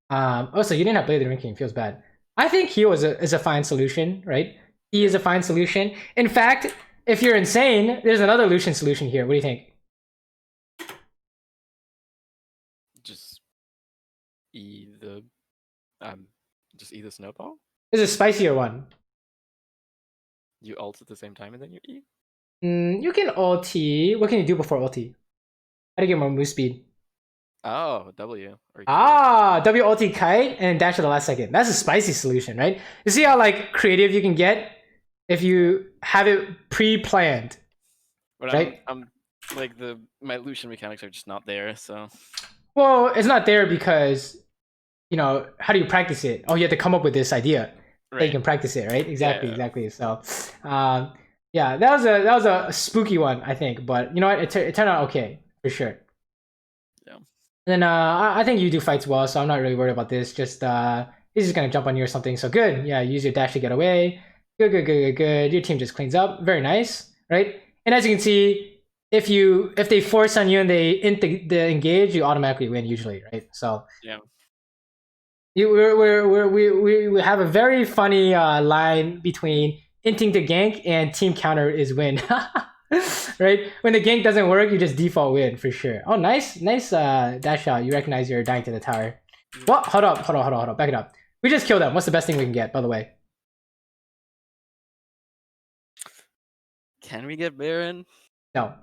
Also, you didn't have Blade of the Drinking. Feels bad. I think heal is a fine solution, right? He is a fine solution. In fact, if you're insane, there's another Lucian solution here. What do you think? Just eat the snowball. There's a spicier one. You ult at the same time and then you eat. You can ulti. What can you do before ulti? How to get more move speed? Oh, W. Or W ulti kite and dash at the last second. That's a spicy solution, right? You see how like creative you can get if you have it pre-planned, but right? I'm like my Lucian mechanics are just not there, so. Well, it's not there because, you know, how do you practice it? Oh, you have to come up with this idea. Right. That you can practice it, right? Exactly. So, yeah, that was a spooky one, I think. But you know what? It turned out okay for sure. Yeah. And then I think you do fights well, so I'm not really worried about this. Just he's just gonna jump on you or something. So good. Yeah, use your dash to get away. Good. Your team just cleans up. Very nice, right? And as you can see, if they force on you and they engage, you automatically win usually, right? So yeah. We have a very funny line between inting to gank and team counter is win. Right? When the gank doesn't work, you just default win for sure. Oh, nice dash shot. You recognize you're dying to the tower. What? Hold up. Back it up. We just killed them. What's the best thing we can get, by the way? Can we get Baron? No.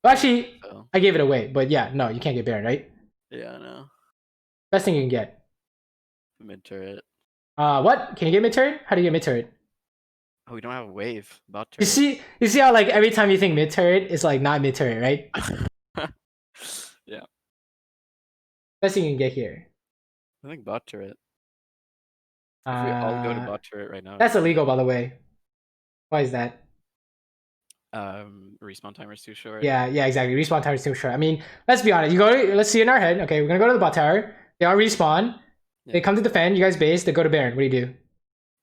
Well, actually, I gave it away. But yeah, no, you can't get Baron, right? Yeah, no. Best thing you can get. Mid turret. What? Can you get mid turret? How do you get mid turret? Oh, we don't have a wave. Bot turret. You see how like every time you think mid turret, it's like not mid turret, right? Yeah. Best thing you can get here. I think bot turret. If we all go to bot turret right now. That's illegal, by the way. Why is that? Respawn timer is too short. Yeah, exactly. Respawn timer is too short. I mean, let's be honest. Let's see in our head. Okay, we're gonna go to the bot tower. They all respawn. Yeah. They come to defend. You guys base. They go to Baron. What do you do?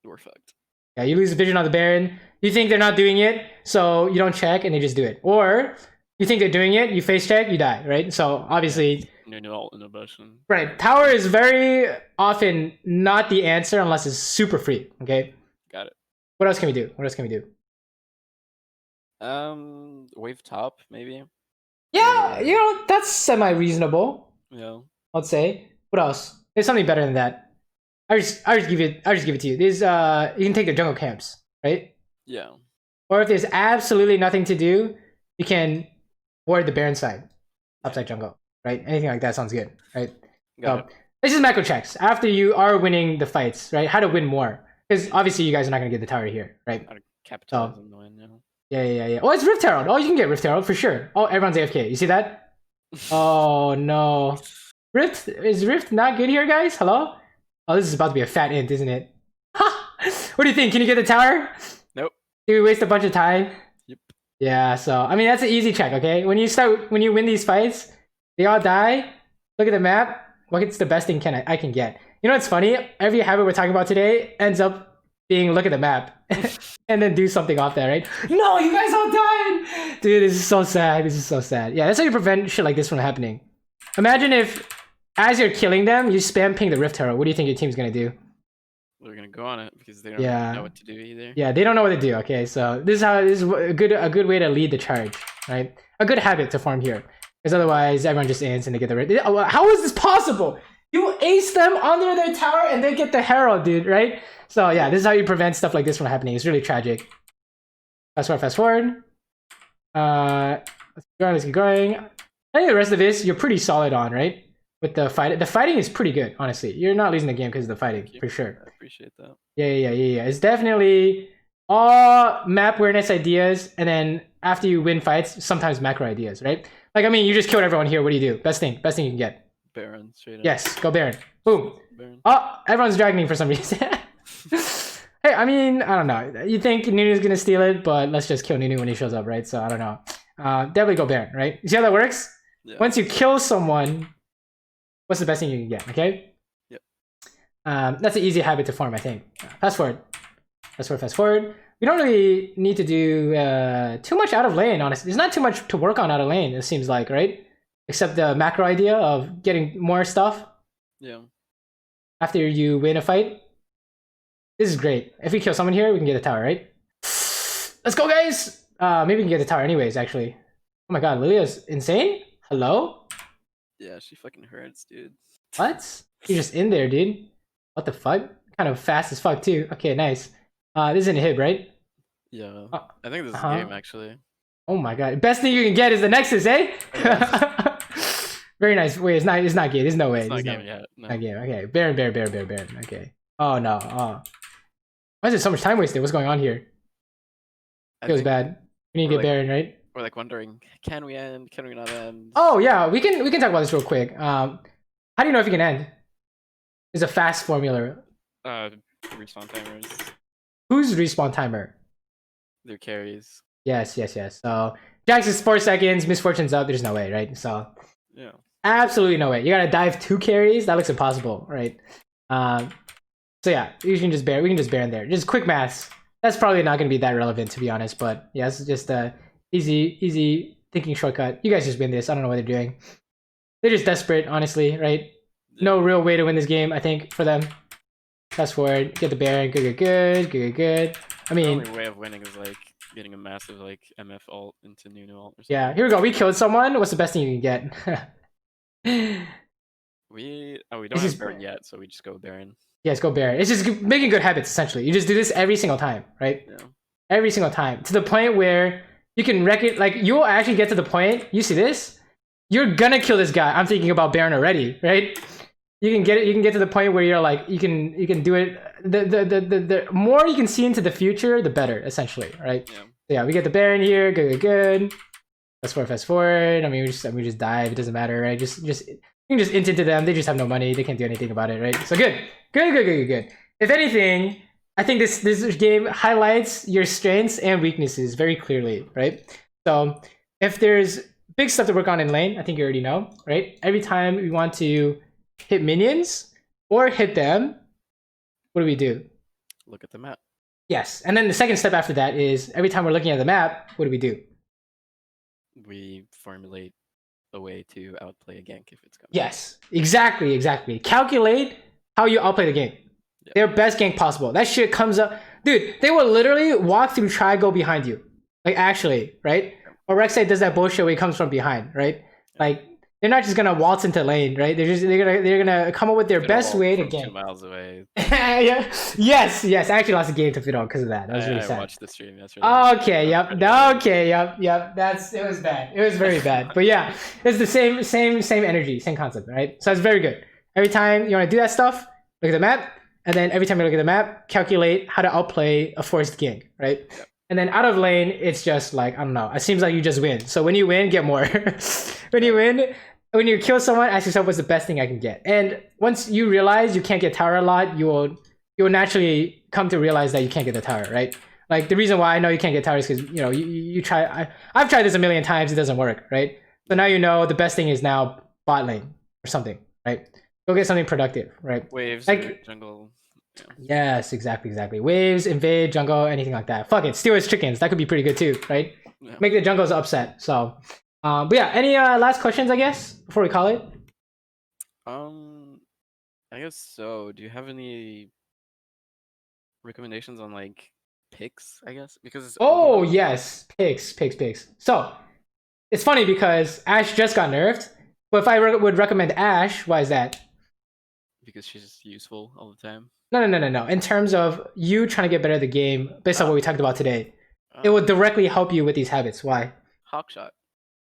We're fucked. Yeah, you lose vision on the Baron. You think they're not doing it, so you don't check and they just do it. Or you think they're doing it, you face check, you die, right? So obviously, no inhibition. Right. Tower is very often not the answer unless it's super free. Okay. Got it. What else can we do? Wave top maybe. Yeah, you know that's semi-reasonable. Yeah. I'd say. What else? There's something better than that. I just give it to you. There's you can take the jungle camps, right? Yeah. Or if there's absolutely nothing to do, you can ward the Baron side, upside jungle, right? Anything like that sounds good, right? So this is macro checks after you are winning the fights, right? How to win more, because obviously you guys are not gonna get the tower here, right? How to capitalize on the win, yeah. Yeah. Oh, it's Rift Herald. Oh, you can get Rift Herald for sure. Oh, everyone's AFK. You see that? Oh no. Is Rift not good here, guys? Hello? Oh, this is about to be a fat int, isn't it? What do you think? Can you get the tower? Nope. Did we waste a bunch of time? Yep. Yeah, so I mean that's an easy check, okay? When you win these fights, They all die. Look at the map. What's the best thing I can get? You know what's funny? Every habit we're talking about today ends up being look at the map and then do something off that, right? No, you guys all died! Dude, this is so sad. This is so sad. Yeah, that's how you prevent shit like this from happening. Imagine if, as you're killing them, you spam ping the Rift Herald. What do you think your team's gonna do? They're gonna go on it because they don't know what to do either. Yeah, they don't know what to do. Okay, so this is a good way to lead the charge, right? A good habit to form here, because otherwise everyone just ends and they get the. How is this possible? You ace them under their tower and they get the Herald, dude, right? So yeah, this is how you prevent stuff like this from happening. It's really tragic. Fast forward. Let's keep going. I think the rest of this you're pretty solid on, right? With the fight, the fighting is pretty good, honestly. You're not losing the game because of the fighting, for sure. I appreciate that. Yeah. It's definitely all map awareness ideas, and then after you win fights, sometimes macro ideas, right? Like, I mean, you just killed everyone here. What do you do? Best thing you can get. Baron, straight up. Yes, go Baron. Boom. Baron. Oh, everyone's dragging for some reason. Hey, I mean, I don't know. You think Nunu's gonna steal it, but let's just kill Nunu when he shows up, right? So I don't know. Definitely go Baron, right? You see how that works? Yeah. Once you kill someone, what's the best thing you can get? Okay. Yep. That's an easy habit to form, I think. Fast forward. We don't really need to do too much out of lane, honestly. There's not too much to work on out of lane, it seems like, right? Except the macro idea of getting more stuff. Yeah. After you win a fight. This is great. If we kill someone here, we can get a tower, right? Let's go, guys! Maybe we can get the tower anyways, actually. Oh my god, Lilia's insane? Hello? Yeah, she fucking hurts, dude. What? You're just in there, dude. What the fuck? Kind of fast as fuck, too. Okay, nice. This isn't a hib, right? Yeah. I think this is game, actually. Oh my god. Best thing you can get is the Nexus, eh? Very nice. Wait, it's not game. There's no way. It's not game yet. No. Not game. Okay. Baron. Okay. Oh no. Oh. Why is there so much time wasted? What's going on here? Feels bad. We need to get Baron, right? We're like wondering, can we end? Can we not end? Oh yeah, we can talk about this real quick. How do you know if you can end? There's a fast formula. Respawn timers. Who's respawn timer? Their carries. Yes. So Jax is 4 seconds, Misfortune's up, there's no way, right? So yeah. Absolutely no way. You gotta dive 2 carries, that looks impossible, right? So yeah, we can just Baron there. Just quick maths. That's probably not gonna be that relevant, to be honest, but yeah, it's just a easy thinking shortcut. You guys just win this. I don't know what they're doing. They're just desperate, honestly, right? Yeah. No real way to win this game, I think, for them. Fast forward, get the Baron, good. I mean, the only way of winning is like getting a massive like MF ult into Nunu ult or something. Yeah, here we go. We killed someone. What's the best thing you can get? we don't have Baron yet, so we just go Baron. Yes, go Baron. It's just making good habits, essentially. You just do this every single time, right? Yeah. Every single time. To the point where you can like, you'll actually get to the point, you see this? You're gonna kill this guy. I'm thinking about Baron already, right? You can get to the point where you're like, you can do it. The more you can see into the future, the better, essentially, right? Yeah. So yeah, we get the Baron here, good. Fast forward. I mean, we just dive. It doesn't matter, right? Just you can just int into them. They just have no money. They can't do anything about it, right? So good. If anything, I think this game highlights your strengths and weaknesses very clearly, right? So if there's big stuff to work on in lane, I think you already know, right? Every time we want to hit minions or hit them, what do? Look at the map. Yes, and then the second step after that is every time we're looking at the map, what do? We formulate a way to outplay a gank if it's coming. Yes, exactly. Calculate how you outplay the game. Yep. Their best gank possible. That shit comes up. Dude, they will literally walk through triangle behind you. Like, actually, right? Yep. Or Rek'Sai does that bullshit where he comes from behind, right? Yep. Like, they're not just gonna waltz into lane, right? They're gonna come up with their best way to gank. 2 miles away. Yeah. Yes. I actually lost a game to Fiddle because of that. That was really sad. I watched the stream yesterday. Okay. Yep. It was bad. It was very bad. But yeah, it's the same energy, same concept, right? So it's very good. Every time you want to do that stuff, look at the map, and then every time you look at the map, calculate how to outplay a forced gank, right? Yep. And then out of lane, it's just like, I don't know. It seems like you just win. So when you win, get more. When you kill someone, ask yourself, what's the best thing I can get? And once you realize you can't get tower a lot, you will naturally come to realize that you can't get the tower, right? Like, the reason why I know you can't get tower is because, you try. I've tried this a million times. It doesn't work, right? So now you know the best thing is now bot lane or something, right? Go get something productive, right? Waves, Like- or jungle. Yeah. Yes, exactly. Waves, invade, jungle, anything like that. Fuck it, steal his chickens. That could be pretty good too, right? Yeah. Make the jungles upset. So, but yeah, any last questions, I guess, before we call it? I guess so. Do you have any recommendations on like picks? I guess because Oh yes, picks. So it's funny because Ashe just got nerfed, but if I would recommend Ashe, why is that? because she's useful all the time. No. In terms of you trying to get better at the game, based on what we talked about today, it Um, will directly help you with these habits. Why? Hawkshot.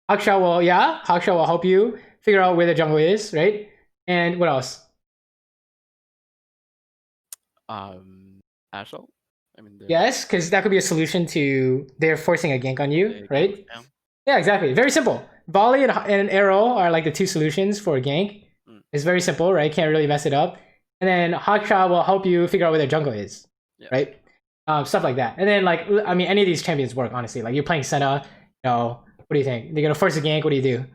Hawkshot will help you figure out where the jungle is, right? And what else? Ashel. I mean, Yes, because that could be a solution to they're forcing a gank on you, right? Yeah. Yeah, exactly. Very simple. Volley and arrow are like the two solutions for a gank. It's very simple, right? Can't really mess it up. And then Hawkshot will help you figure out where their jungle is, right? Stuff like that. And then, like, I mean, any of these champions work, honestly. Like, you're playing Senna, you know, what do you think? They're going to force a gank, what do you do?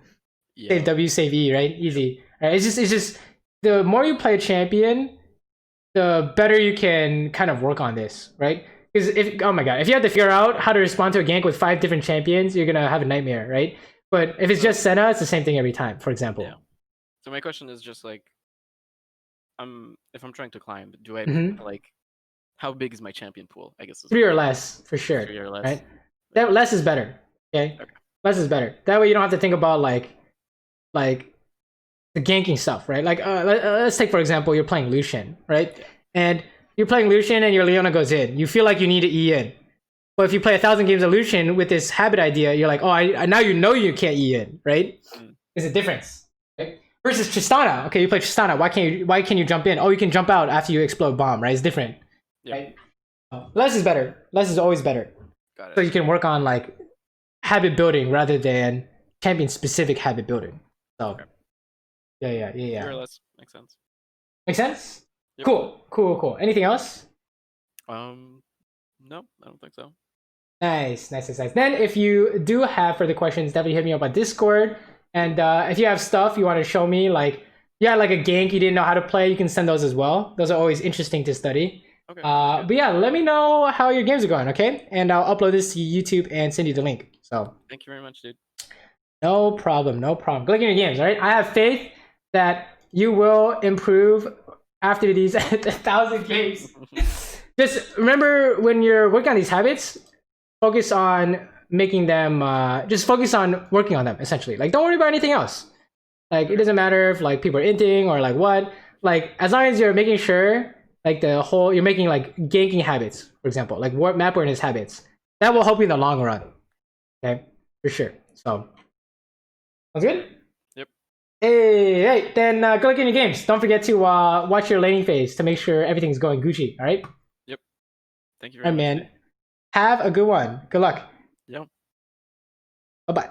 Yeah. Save W, save E, right? Easy. Right? It's just, the more you play a champion, the better you can kind of work on this, right? Because if, oh my god, if you have to figure out how to respond to a gank with 5 different champions, you're going to have a nightmare, right? But if it's just Senna, it's the same thing every time, for example. Yeah. So my question is just like, if I'm trying to climb, do I like, how big is my champion pool? I guess 3 or less, for sure. 3 or less. Right? That less is better. Okay? Less is better. That way you don't have to think about like the ganking stuff, right? Like let's take for example, you're playing Lucian, right? And you're playing Lucian and your Leona goes in. You feel like you need to E in. But if you play 1,000 games of Lucian with this habit idea, you're like, oh, I now you know you can't E in, right? There's a difference. Right? Versus Tristana. Okay, you play Tristana. Why can you jump in? Oh, you can jump out after you explode bomb, right? It's different. Right? Less is better. Less is always better. Got it. So you can work on like habit building rather than champion specific habit building. So yeah. 3 or less makes sense. Make sense? Yep. Cool. Anything else? No, I don't think so. Nice. Then if you do have further questions, definitely hit me up on Discord. And if you have stuff you want to show me, like like a gank you didn't know how to play, you can send those as well. Those are always interesting to study. Okay. But yeah, let me know how your games are going, okay? And I'll upload this to YouTube and send you the link. So thank you very much, dude. no problem. Good luck in your games, all right? I have faith that you will improve after these 1,000 games. Just remember when you're working on these habits, focus on making them, just focus on working on them, essentially. Like, don't worry about anything else. Like, it doesn't matter if, like, people are inting or, like, what. Like, as long as you're making sure, like, you're making, like, ganking habits, for example. Like, map awareness habits. That will help you in the long run. Okay? For sure. So, sounds good? Yep. Hey, then good luck in your games. Don't forget to watch your laning phase to make sure everything's going Gucci, all right? Yep. Thank you very much. Man. Have a good one. Good luck. Yep. Bye-bye.